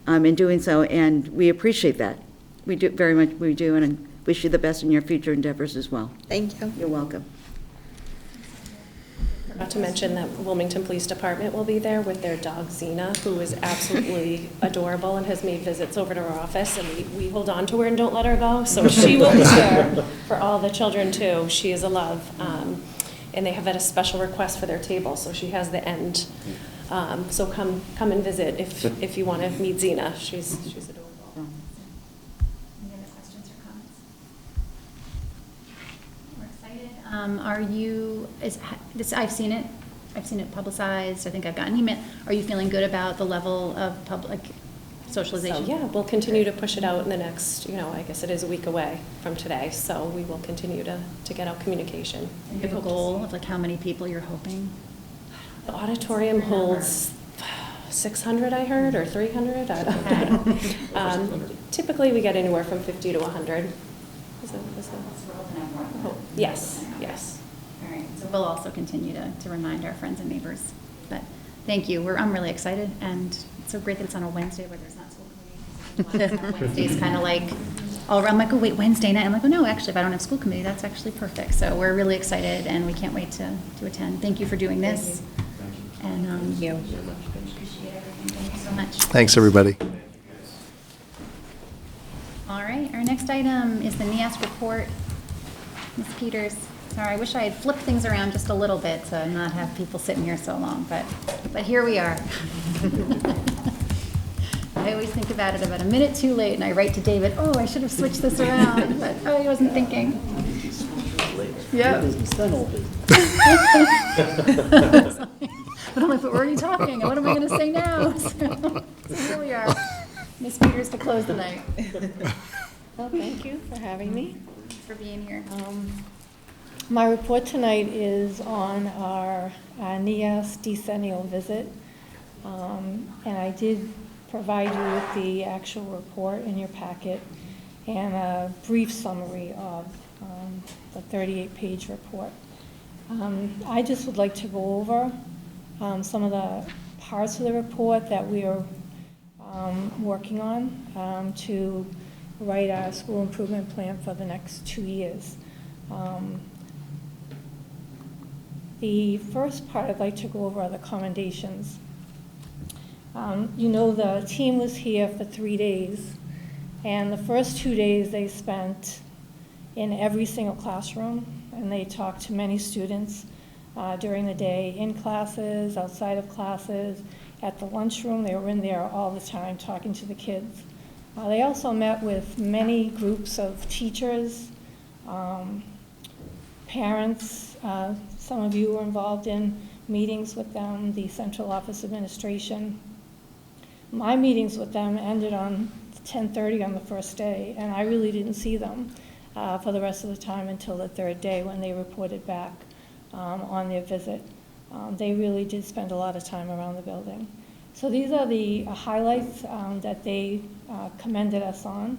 in doing so, and we appreciate that. We do very much. We do, and I wish you the best in your future endeavors as well. Thank you. You're welcome. Not to mention that Wilmington Police Department will be there with their dog Xena, who is absolutely adorable and has made visits over to our office, and we hold on to her and don't let her go. So she will be there for all the children too. She is a love. And they have had a special request for their table, so she has the end. So come and visit if you want to meet Xena. She's adorable. Any other questions or comments? We're excited. Are you, I've seen it publicized. I think I've gotten an email. Are you feeling good about the level of public socialization? So, yeah, we'll continue to push it out in the next, I guess it is a week away from today, so we will continue to get out communication. And you have a goal of how many people you're hoping? The auditorium holds 600, I heard, or 300, I don't know. Typically, we get anywhere from 50 to 100. Yes. All right, so we'll also continue to remind our friends and neighbors. But thank you. I'm really excited, and it's so great that it's on a Wednesday where there's not school committee. Wednesday's kind of like all around. I'm like, oh wait, Wednesday night. I'm like, oh no, actually, if I don't have school committee, that's actually perfect. So we're really excited, and we can't wait to attend. Thank you for doing this. And Thank you. appreciate everything. Thank you so much. Thanks, everybody. All right, our next item is the NEAS report. Ms. Peters, sorry, I wish I had flipped things around just a little bit to not have people sitting here so long, but here we are. I always think about it about a minute too late, and I write to David, oh, I should have switched this around, but I wasn't thinking. Yeah. But I'm like, but we're already talking, and what am I going to say now? So here we are. Ms. Peters to close the night. Well, thank you for having me. Thanks for being here. My report tonight is on our Nes Decennial Visit. And I did provide you with the actual report in your packet and a brief summary of the 38-page report. I just would like to go over some of the parts of the report that we are working on to write our school improvement plan for the next 2 years. The first part I'd like to go over are the commendations. The team was here for 3 days, and the first 2 days they spent in every single classroom, and they talked to many students during the day, in classes, outside of classes, at the lunchroom. They were in there all the time talking to the kids. They also met with many groups of teachers, parents. Some of you were involved in meetings with them, the central office administration. My meetings with them ended on 10:30 on the first day, and I really didn't see them for the rest of the time until the third day when they reported back on their visit. They really did spend a lot of time around the building. So these are the highlights that they commended us on.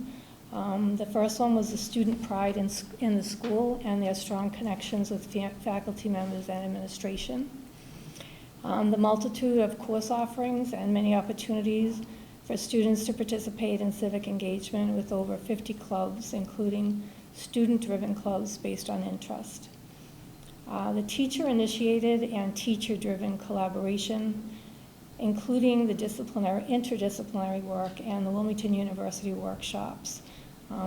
The first one was the student pride in the school and their strong connections with faculty members and administration. The multitude of course offerings and many opportunities for students to participate in civic engagement with over 50 clubs, including student-driven clubs based on interest. The teacher-initiated and teacher-driven collaboration, including the interdisciplinary work and the Wilmington University workshops.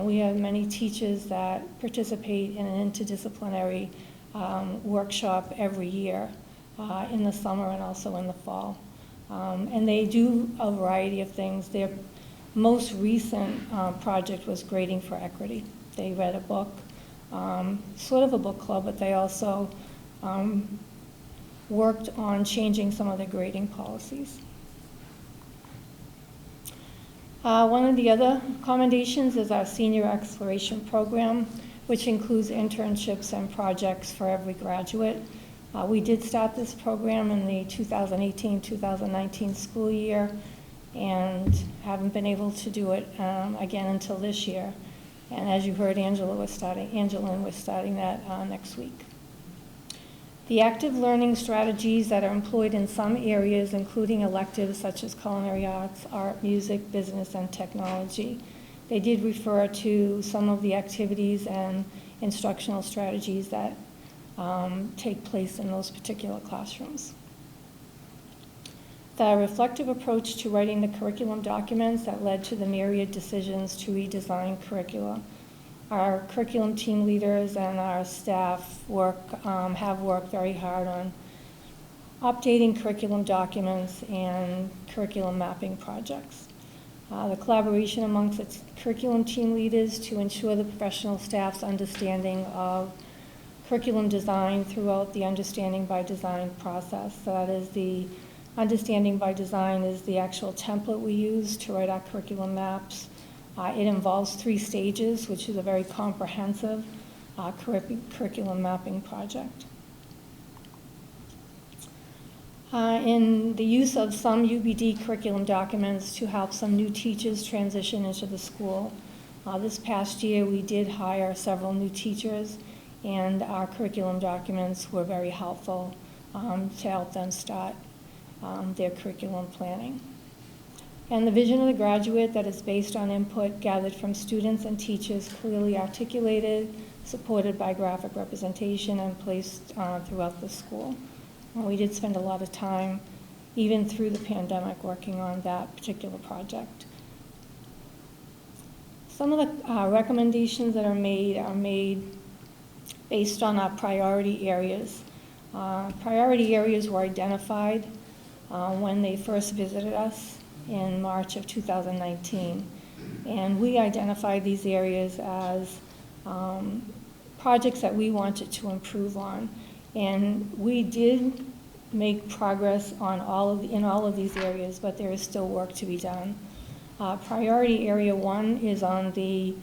We have many teachers that participate in an interdisciplinary workshop every year in the summer and also in the fall. And they do a variety of things. Their most recent project was Grading for Equity. They read a book, sort of a book club, but they also worked on changing some of the grading policies. One of the other commendations is our Senior Exploration Program, which includes internships and projects for every graduate. We did start this program in the 2018-2019 school year and haven't been able to do it again until this year. And as you heard, Angelin was starting that next week. The active learning strategies that are employed in some areas, including electives such as culinary arts, art, music, business, and technology. They did refer to some of the activities and instructional strategies that take place in those particular classrooms. The reflective approach to writing the curriculum documents that led to the myriad decisions to redesign curricula. Our curriculum team leaders and our staff have worked very hard on updating curriculum documents and curriculum mapping projects. The collaboration amongst the curriculum team leaders to ensure the professional staff's understanding of curriculum design throughout the Understanding by Design process. So that is the Understanding by Design is the actual template we use to write our curriculum maps. It involves 3 stages, which is a very comprehensive curriculum mapping project. In the use of some UBD curriculum documents to help some new teachers transition into the school. This past year, we did hire several new teachers, and our curriculum documents were very helpful to help them start their curriculum planning. And the vision of the graduate that is based on input gathered from students and teachers, clearly articulated, supported by graphic representation, and placed throughout the school. We did spend a lot of time, even through the pandemic, working on that particular project. Some of the recommendations that are made based on our priority areas. Priority areas were identified when they first visited us in March of 2019. And we identified these areas as projects that we wanted to improve on. And we did make progress on in all of these areas, but there is still work to be done. Priority area 1 is on the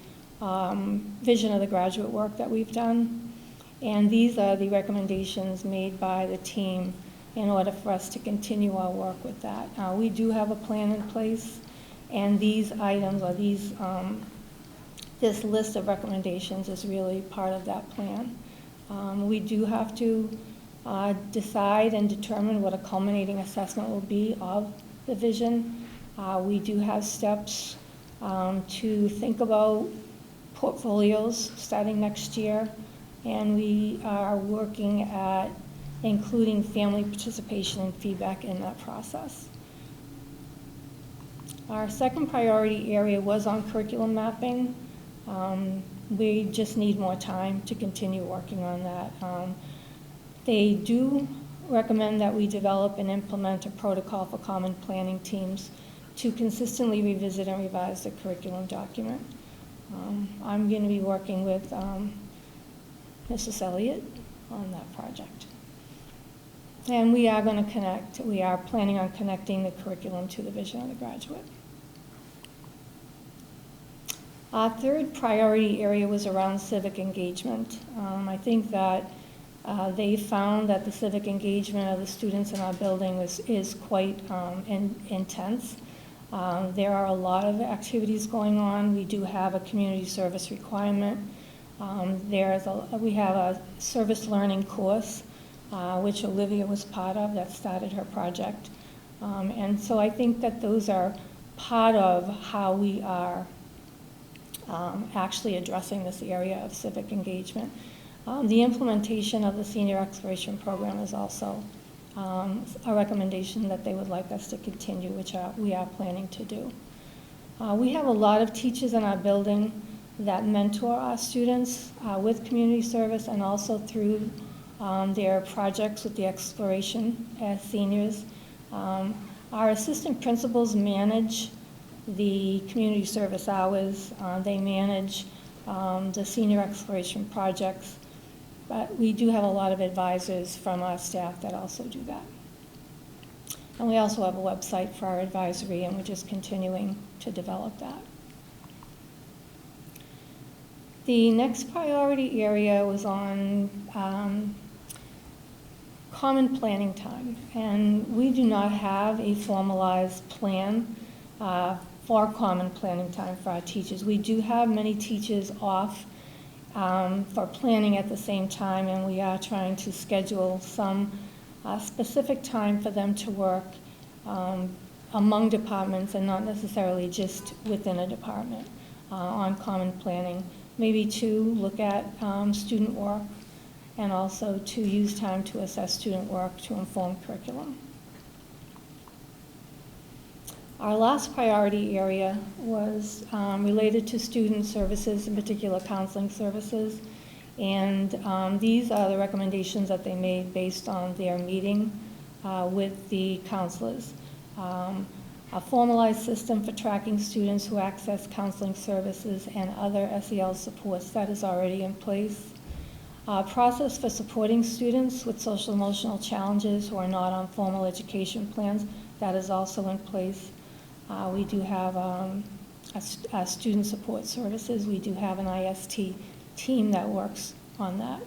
vision of the graduate work that we've done. And these are the recommendations made by the team in order for us to continue our work with that. We do have a plan in place, and these items, or this list of recommendations is really part of that plan. We do have to decide and determine what a culminating assessment will be of the vision. We do have steps to think about portfolios starting next year, and we are working at including family participation and feedback in that process. Our second priority area was on curriculum mapping. We just need more time to continue working on that. They do recommend that we develop and implement a protocol for common planning teams to consistently revisit and revise the curriculum document. I'm going to be working with Mrs. Elliott on that project. And we are going to connect. We are planning on connecting the curriculum to the vision of the graduate. Our third priority area was around civic engagement. I think that they found that the civic engagement of the students in our building is quite intense. There are a lot of activities going on. We do have a community service requirement. We have a service learning course, which Olivia was part of, that started her project. And so I think that those are part of how we are actually addressing this area of civic engagement. The implementation of the Senior Exploration Program is also a recommendation that they would like us to continue, which we are planning to do. We have a lot of teachers in our building that mentor our students with community service and also through their projects with the exploration as seniors. Our assistant principals manage the community service hours. They manage the senior exploration projects. But we do have a lot of advisors from our staff that also do that. And we also have a website for our advisory, and we're just continuing to develop that. The next priority area was on common planning time. And we do not have a formalized plan for common planning time for our teachers. We do have many teachers off for planning at the same time, and we are trying to schedule some specific time for them to work among departments and not necessarily just within a department on common planning. Maybe to look at student work and also to use time to assess student work to inform curriculum. Our last priority area was related to student services, in particular counseling services. And these are the recommendations that they made based on their meeting with the counselors. A formalized system for tracking students who access counseling services and other SEL supports, that is already in place. A process for supporting students with social emotional challenges who are not on formal education plans, that is also in place. We do have a student support services. We do have an IST team that works on that.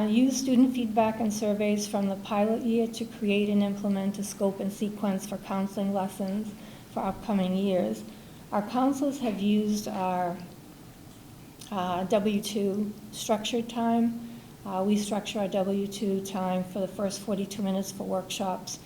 Use student feedback and surveys from the pilot year to create and implement a scope and sequence for counseling lessons for upcoming years. Our counselors have used our W2 structured time. We structure our W2 time for the first 42 minutes for workshops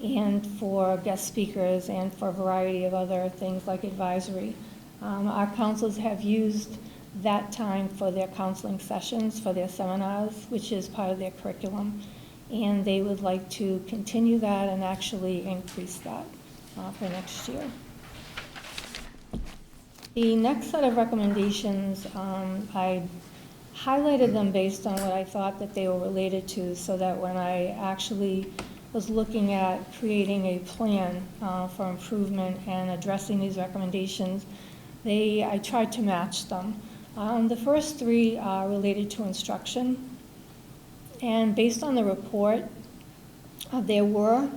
and for guest speakers and for a variety of other things like advisory. Our counselors have used that time for their counseling sessions, for their seminars, which is part of their curriculum. And they would like to continue that and actually increase that for next year. The next set of recommendations, I highlighted them based on what I thought that they were related to, so that when I actually was looking at creating a plan for improvement and addressing these recommendations, I tried to match them. The first three are related to instruction. And based on the report, there were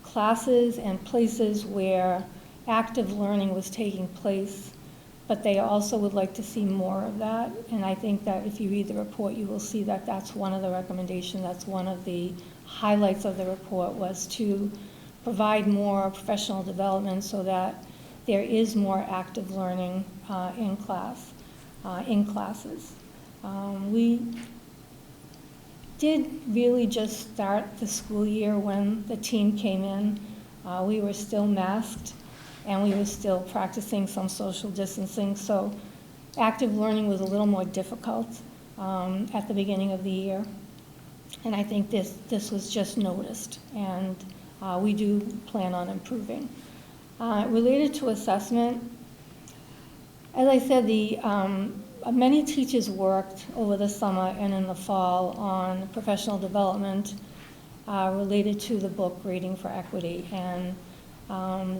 classes and places where active learning was taking place, but they also would like to see more of that. And I think that if you read the report, you will see that that's one of the recommendations, that's one of the highlights of the report, was to provide more professional development so that there is more active learning in classes. We did really just start the school year when the team came in. We were still masked and we were still practicing some social distancing, so active learning was a little more difficult at the beginning of the year. And I think this was just noticed, and we do plan on improving. Related to assessment, as I said, many teachers worked over the summer and in the fall on professional development related to the book Reading for Equity. And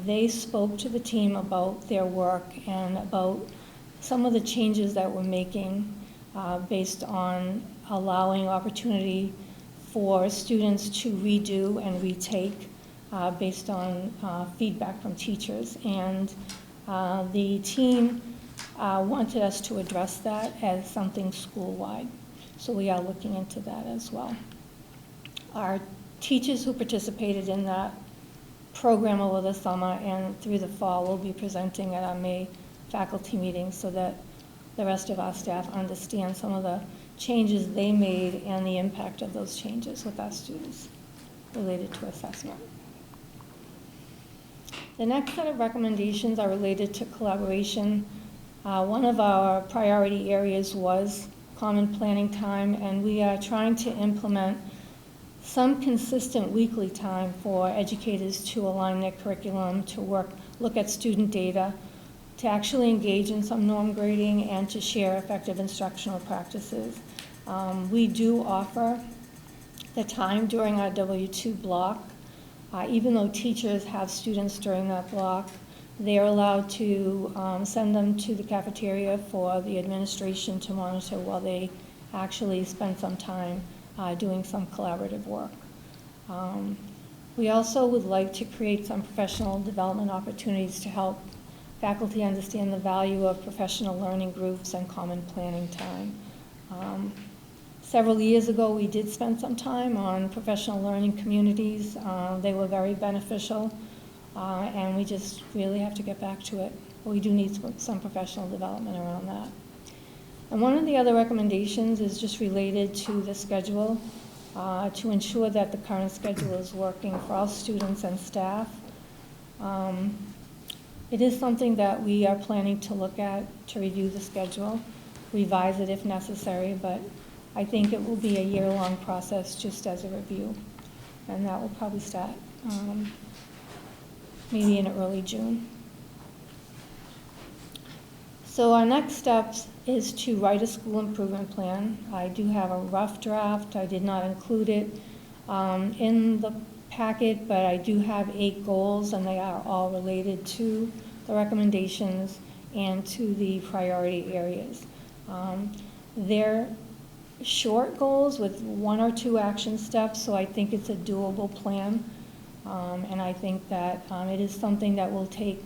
they spoke to the team about their work and about some of the changes that we're making based on allowing opportunity for students to redo and retake based on feedback from teachers. And the team wanted us to address that as something school-wide. So we are looking into that as well. Our teachers who participated in that program over the summer and through the fall will be presenting at our May faculty meeting so that the rest of our staff understand some of the changes they made and the impact of those changes with our students related to assessment. The next set of recommendations are related to collaboration. One of our priority areas was common planning time, and we are trying to implement some consistent weekly time for educators to align their curriculum, to look at student data, to actually engage in some norm grading and to share effective instructional practices. We do offer the time during our W2 block. Even though teachers have students during that block, they are allowed to send them to the cafeteria for the administration to monitor while they actually spend some time doing some collaborative work. We also would like to create some professional development opportunities to help faculty understand the value of professional learning groups and common planning time. Several years ago, we did spend some time on professional learning communities. They were very beneficial, and we just really have to get back to it. We do need some professional development around that. And one of the other recommendations is just related to the schedule, to ensure that the current schedule is working for all students and staff. It is something that we are planning to look at, to review the schedule, revise it if necessary, but I think it will be a year-long process just as a review. And that will probably start maybe in early June. So our next steps is to write a school improvement plan. I do have a rough draft. I did not include it in the packet, but I do have 8 goals, and they are all related to the recommendations and to the priority areas. They're short goals with 1 or 2 action steps, so I think it's a doable plan. And I think that it is something that will take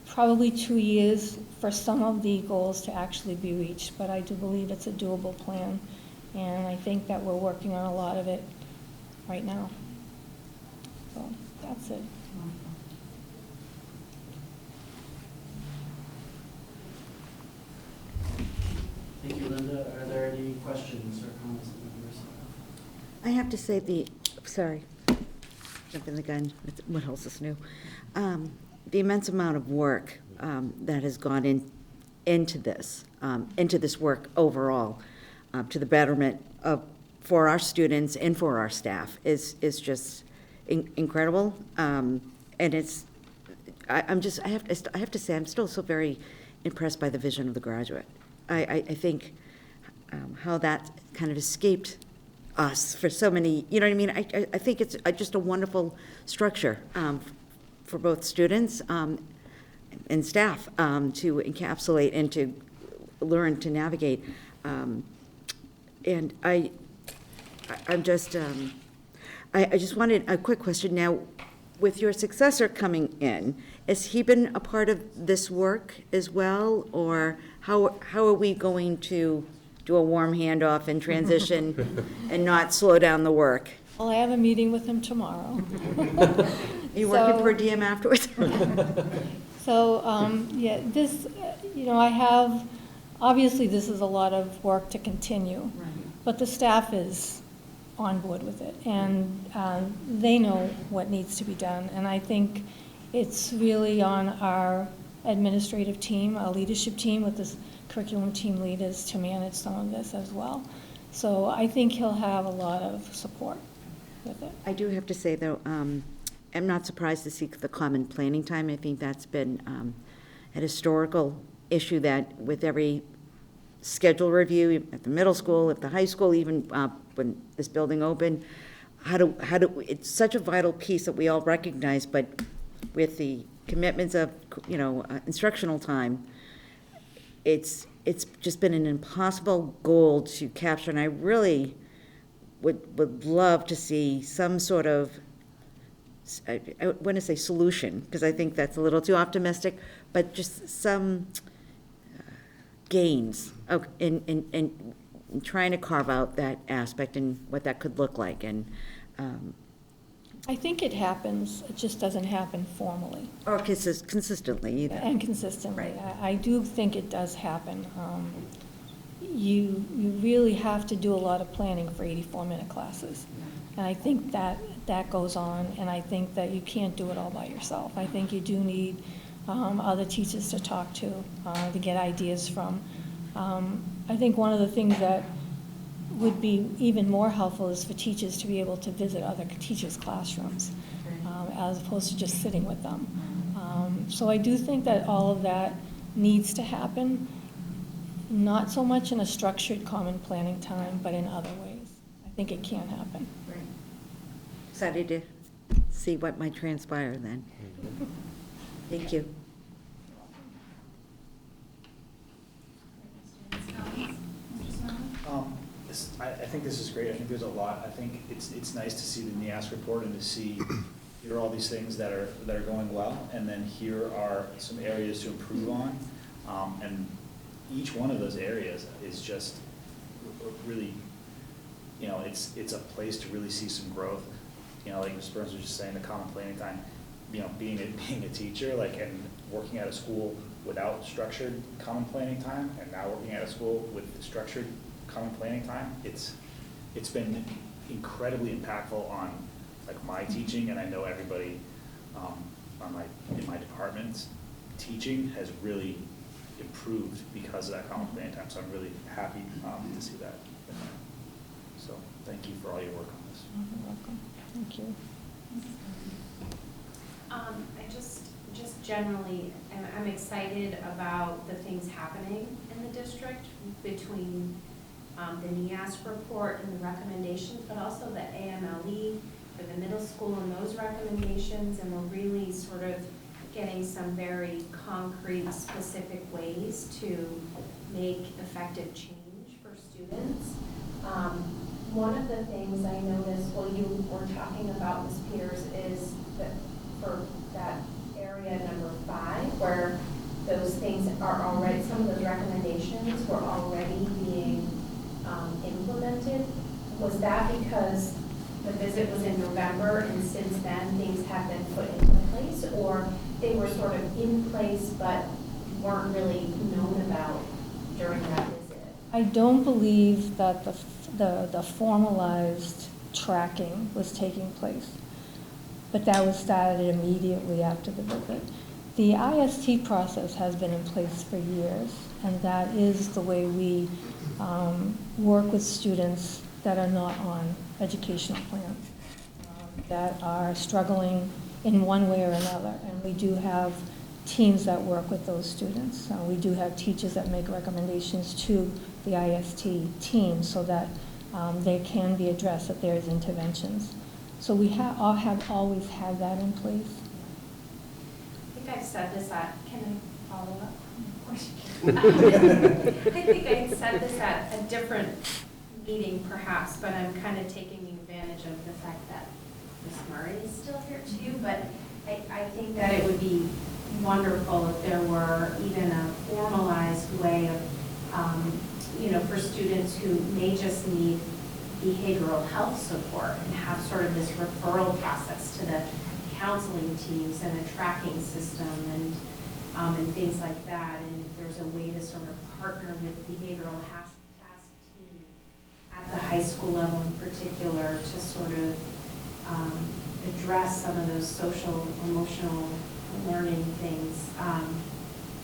probably 2 years for some of the goals to actually be reached, but I do believe it's a doable plan, and I think that we're working on a lot of it right now. So that's it. Thank you, Linda. Are there any questions or comments that members have? I have to say sorry, jumping the gun, what else is new? The immense amount of work that has gone into this work overall, to the betterment for our students and for our staff is just incredible. And I have to say, I'm still so very impressed by the vision of the graduate. I think how that kind of escaped us for so many, you know what I mean? I think it's just a wonderful structure for both students and staff to encapsulate and to learn to navigate. And I just wanted a quick question now. With your successor coming in, has he been a part of this work as well, or how are we going to do a warm handoff and transition and not slow down the work? Well, I have a meeting with him tomorrow. Are you working for a DM afterwards? So, yeah, this, I have, obviously this is a lot of work to continue, right, but the staff is on board with it, and they know what needs to be done, and I think it's really on our administrative team, our leadership team with this curriculum team leaders to manage some of this as well. So I think he'll have a lot of support with it. I do have to say, though, I'm not surprised to see the common planning time. I think that's been an historical issue that with every schedule review at the middle school, at the high school, even when this building opened, it's such a vital piece that we all recognize, but with the commitments of, instructional time, it's just been an impossible goal to capture, and I really would love to see some sort of, I want to say solution, because I think that's a little too optimistic, but just some gains in trying to carve out that aspect and what that could look like. And I think it happens, it just doesn't happen formally. Or consistently either. And consistently. Right. I do think it does happen. You really have to do a lot of planning for 84-minute classes. And I think that goes on, and I think that you can't do it all by yourself. I think you do need other teachers to talk to get ideas from. I think one of the things that would be even more helpful is for teachers to be able to visit other teachers' classrooms as opposed to just sitting with them. So I do think that all of that needs to happen, not so much in a structured common planning time, but in other ways. I think it can happen. Excited to see what might transpire then. Thank you. I think this is great. I think there's a lot. I think it's nice to see the NEAS report and to see here are all these things that are going well, and then here are some areas to improve on. And each one of those areas is just really, you know, it's a place to really see some growth. You know, like Ms. Burns was just saying, the common planning time. You know, being a teacher, like, and working at a school without structured common planning time, and now working at a school with structured common planning time, it's been incredibly impactful on like my teaching, and I know everybody in my department's teaching has really improved because of that common planning time. So I'm really happy to see that. So thank you for all your work on this. You're welcome. Thank you. I just generally, I'm excited about the things happening in the district between the NEAS report and the recommendations, but also the AMLE for the middle school and those recommendations, and we're really sort of getting some very concrete, specific ways to make effective change for students. One of the things I noticed while you were talking about, Ms. Peters, is that for that area number 5, where those things are already, some of those recommendations were already being implemented. Was that because the visit was in November and since then things have been put into place, or they were sort of in place but weren't really known about during that visit? I don't believe that the formalized tracking was taking place, but that was started immediately after the visit. The IST process has been in place for years, and that is the way we work with students that are not on educational plans, that are struggling in one way or another. And we do have teams that work with those students. We do have teachers that make recommendations to the IST team so that they can be addressed, that there's interventions. So we have always had that in place. I think I've said this at, can I follow up? I think I said this at a different meeting perhaps, but I'm kind of taking advantage of the fact that Ms. Murray is still here too, but I think that it would be wonderful if there were even a formalized way of, you know, for students who may just need behavioral health support and have sort of this referral process to the counseling teams and a tracking system and things like that. And if there's a way to sort of partner with behavioral task team at the high school level in particular to sort of address some of those social, emotional learning things.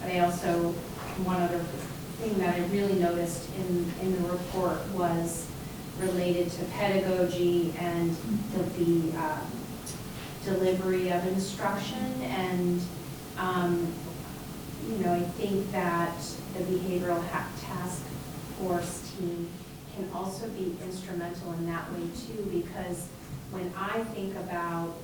But I also, one other thing that I really noticed in the report was related to pedagogy and the delivery of instruction. And, you know, I think that the behavioral task force team can also be instrumental in that way too, because when I think about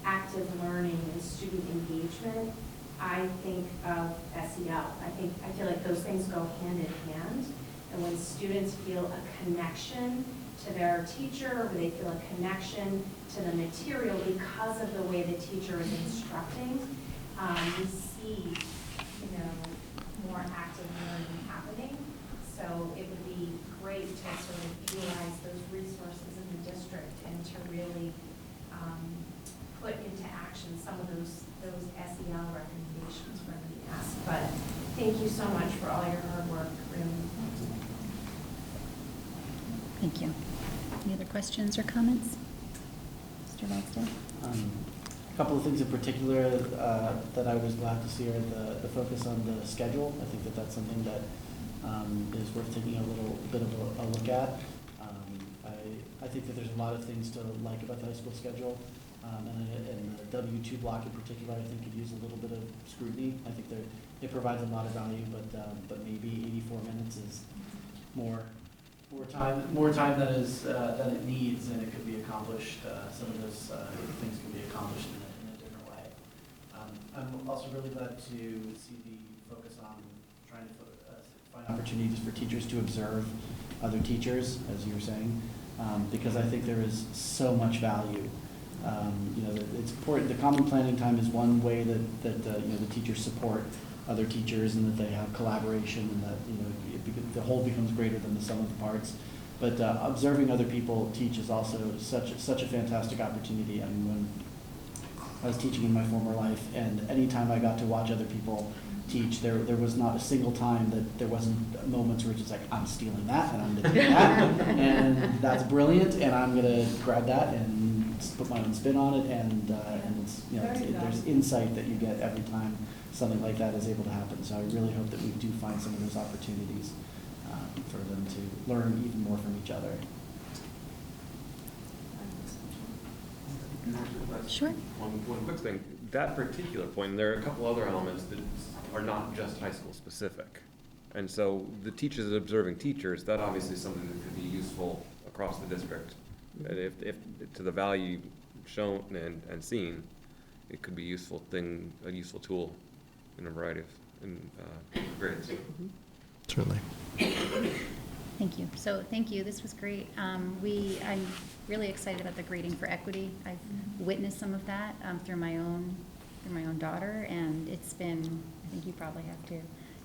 active learning and student engagement, I think of SEL. I feel like those things go hand in hand. And when students feel a connection to their teacher, or they feel a connection to the material because of the way the teacher is instructing, we see, you know, more active learning happening. So it would be great to sort of utilize those resources in the district and to really put into action some of those SEL recommendations from the NEAS. But thank you so much for all your hard work, really. Thank you. Any other questions or comments? Mr. Wagstaff? A couple of things in particular that I was glad to see are the focus on the schedule. I think that that's something that is worth taking a little bit of a look at. I think that there's a lot of things to like about the high school schedule, and the W2 block in particular I think could use a little bit of scrutiny. I think it provides a lot of value, but maybe 84 minutes is more time than it needs, and it could be accomplished. Some of those things can be accomplished in a different way. I'm also really glad to see the focus on trying to find opportunities for teachers to observe other teachers, as you were saying, because I think there is so much value. It's important. The common planning time is one way that the teachers support other teachers, and that they have collaboration, and that the whole becomes greater than the sum of the parts. But observing other people teach is also such a fantastic opportunity. I mean, when I was teaching in my former life, and anytime I got to watch other people teach, there was not a single time that there wasn't moments where it's just like, I'm stealing that, and I'm going to do that, and that's brilliant, and I'm going to grab that and put my own spin on it, and it's, there's insight that you get every time something like that is able to happen. So I really hope that we do find some of those opportunities for them to learn even more from each other. Sure. One quick thing. That particular point, there are a couple other elements that are not just high school specific. And so the teachers observing teachers, that obviously is something that could be useful across the district. And if to the value shown and seen, it could be a useful tool in a variety of grades. Certainly. Thank you. So thank you. This was great. I'm really excited about the grading for equity. I've witnessed some of that through my own daughter, and it's been, I think you probably have too.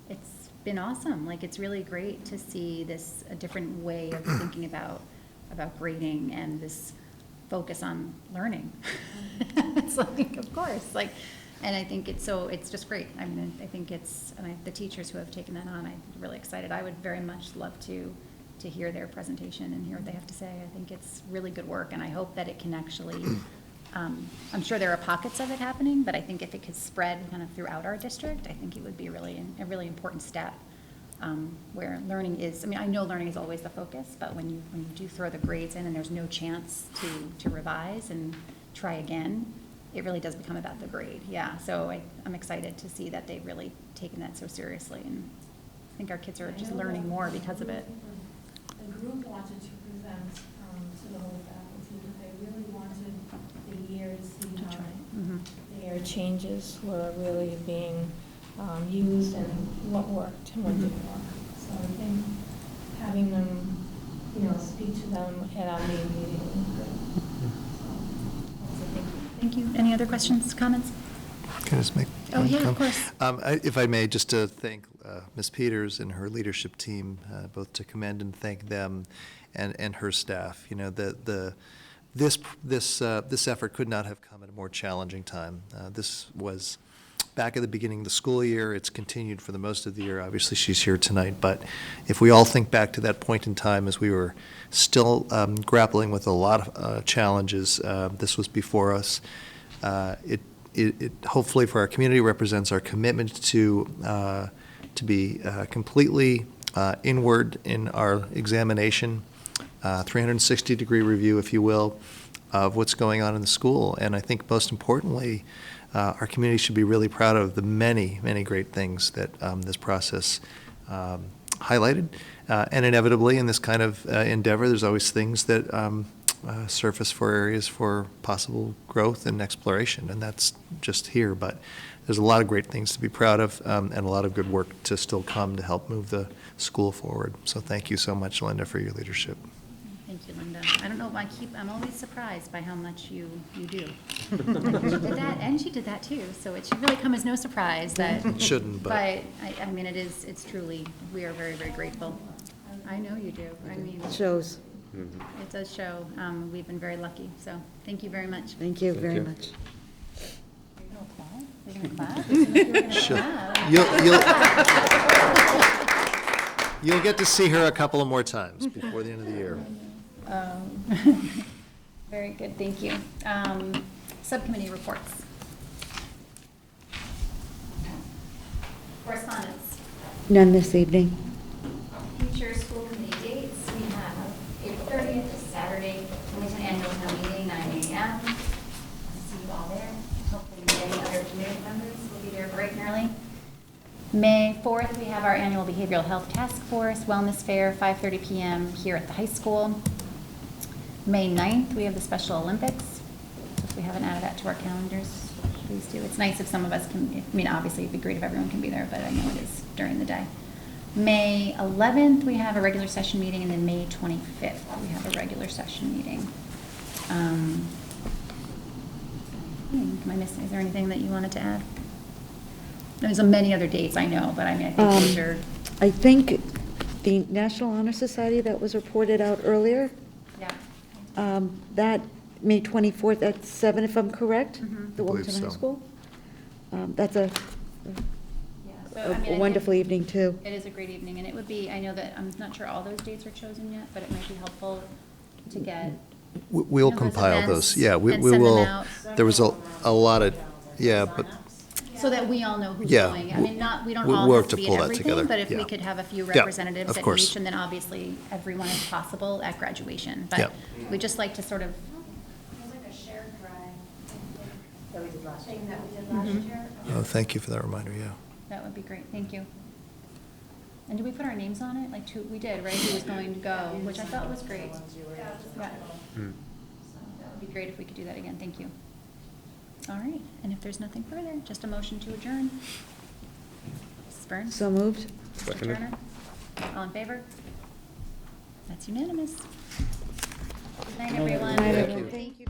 It's been awesome. Like, it's really great to see a different way of thinking about grading and this focus on learning. It's like, of course, like, and I think it's just great. I mean, I think the teachers who have taken that on, I'm really excited. I would very much love to hear their presentation and hear what they have to say. I think it's really good work, and I hope that it can actually, I'm sure there are pockets of it happening, but I think if it could spread kind of throughout our district, I think it would be a really important step where learning is, I mean, I know learning is always the focus, but when you do throw the grades in and there's no chance to revise and try again, it really does become about the grade. Yeah, so I'm excited to see that they've really taken that so seriously, and I think our kids are just learning more because of it. The group wanted to present to the whole faculty, but they really wanted the year to see how their changes were really being used and what worked and what didn't work. So I think having them, speak to them at our main meeting was good. Thank you. Any other questions, comments? Can I just make Oh, one yeah, of comment? course. If I may, just to thank Ms. Peters and her leadership team, both to commend and thank them and her staff. This effort could not have come at a more challenging time. This was back at the beginning of the school year. It's continued for the most of the year. Obviously, she's here tonight, but if we all think back to that point in time as we were still grappling with a lot of challenges, this was before us. It hopefully for our community represents our commitment to be completely inward in our examination, 360-degree review, if you will, of what's going on in the school. And I think most importantly, our community should be really proud of the many, many great things that this process highlighted. And inevitably, in this kind of endeavor, there's always things that surface for areas for possible growth and exploration, and that's just here. But there's a lot of great things to be proud of, and a lot of good work to still come to help move the school forward. So thank you so much, Linda, for your leadership. Thank you, Linda. I don't know, I'm always surprised by how much you do. She did that, and she did that too, so it should really come as no surprise that. It shouldn't, but. I mean, it's truly, we are very, very grateful. I know you do. I mean. It shows. It does show. We've been very lucky, so thank you very much. Thank you very much. Are you going to clap? You're going to Sure. clap. You'll get to see her a couple of more times before the end of the year. Very good, thank you. Subcommittee reports. Correspondence. None this evening. Future school committee dates, we have April 30th, Saturday, Wilmington Annual Town Meeting, 9 a.m. See you all there. Hopefully many other committee members will be there bright and early. May 4th, we have our annual Behavioral Health Task Force Wellness Fair, 5:30 p.m. here at the high school. May 9th, we have the Special Olympics. So if we haven't added that to our calendars, please do. It's nice if some of us can, I mean, obviously it'd be great if everyone can be there, but I know it is during the day. May 11th, we have a regular session meeting, and then May 25th, we have a regular session meeting. Am I missing, is there anything that you wanted to add? There's many other dates, I know, but I mean, I think those are. I think the National Honor Society that was reported out earlier. Yeah. That May 24th at 7, if I'm correct, the believe Wilmington High so. School. That's a So, I mean, I wonderful think evening too. It is a great evening, and it would be, I know that, I'm not sure all those dates are chosen yet, but it might be helpful to get. We'll those compile events those, yeah, we and we send them will, out. there was a lot of, yeah, but, So that we all know who's Yeah, going. I mean, we don't we'll all work have to to be pull at that everything, together, but if we yeah. could have a few Yeah, representatives of at course. each, and then obviously everyone is possible at graduation. Yeah. But we just like to sort of. There's like a shared drive That we did last thing that we did last year. oh, thank you for that reminder, yeah. That would be great, thank you. And did we put our names on it? Like, we did, right? Who was going to go, which I thought was great. Yeah. So that would be great if we could do that again, thank you. All right, and if there's nothing further, just a motion to adjourn. Mrs. Burns? So moved. Mr. Seconded. Turner? All in favor? That's unanimous. Good night, everyone. Good night, everyone. Thank you.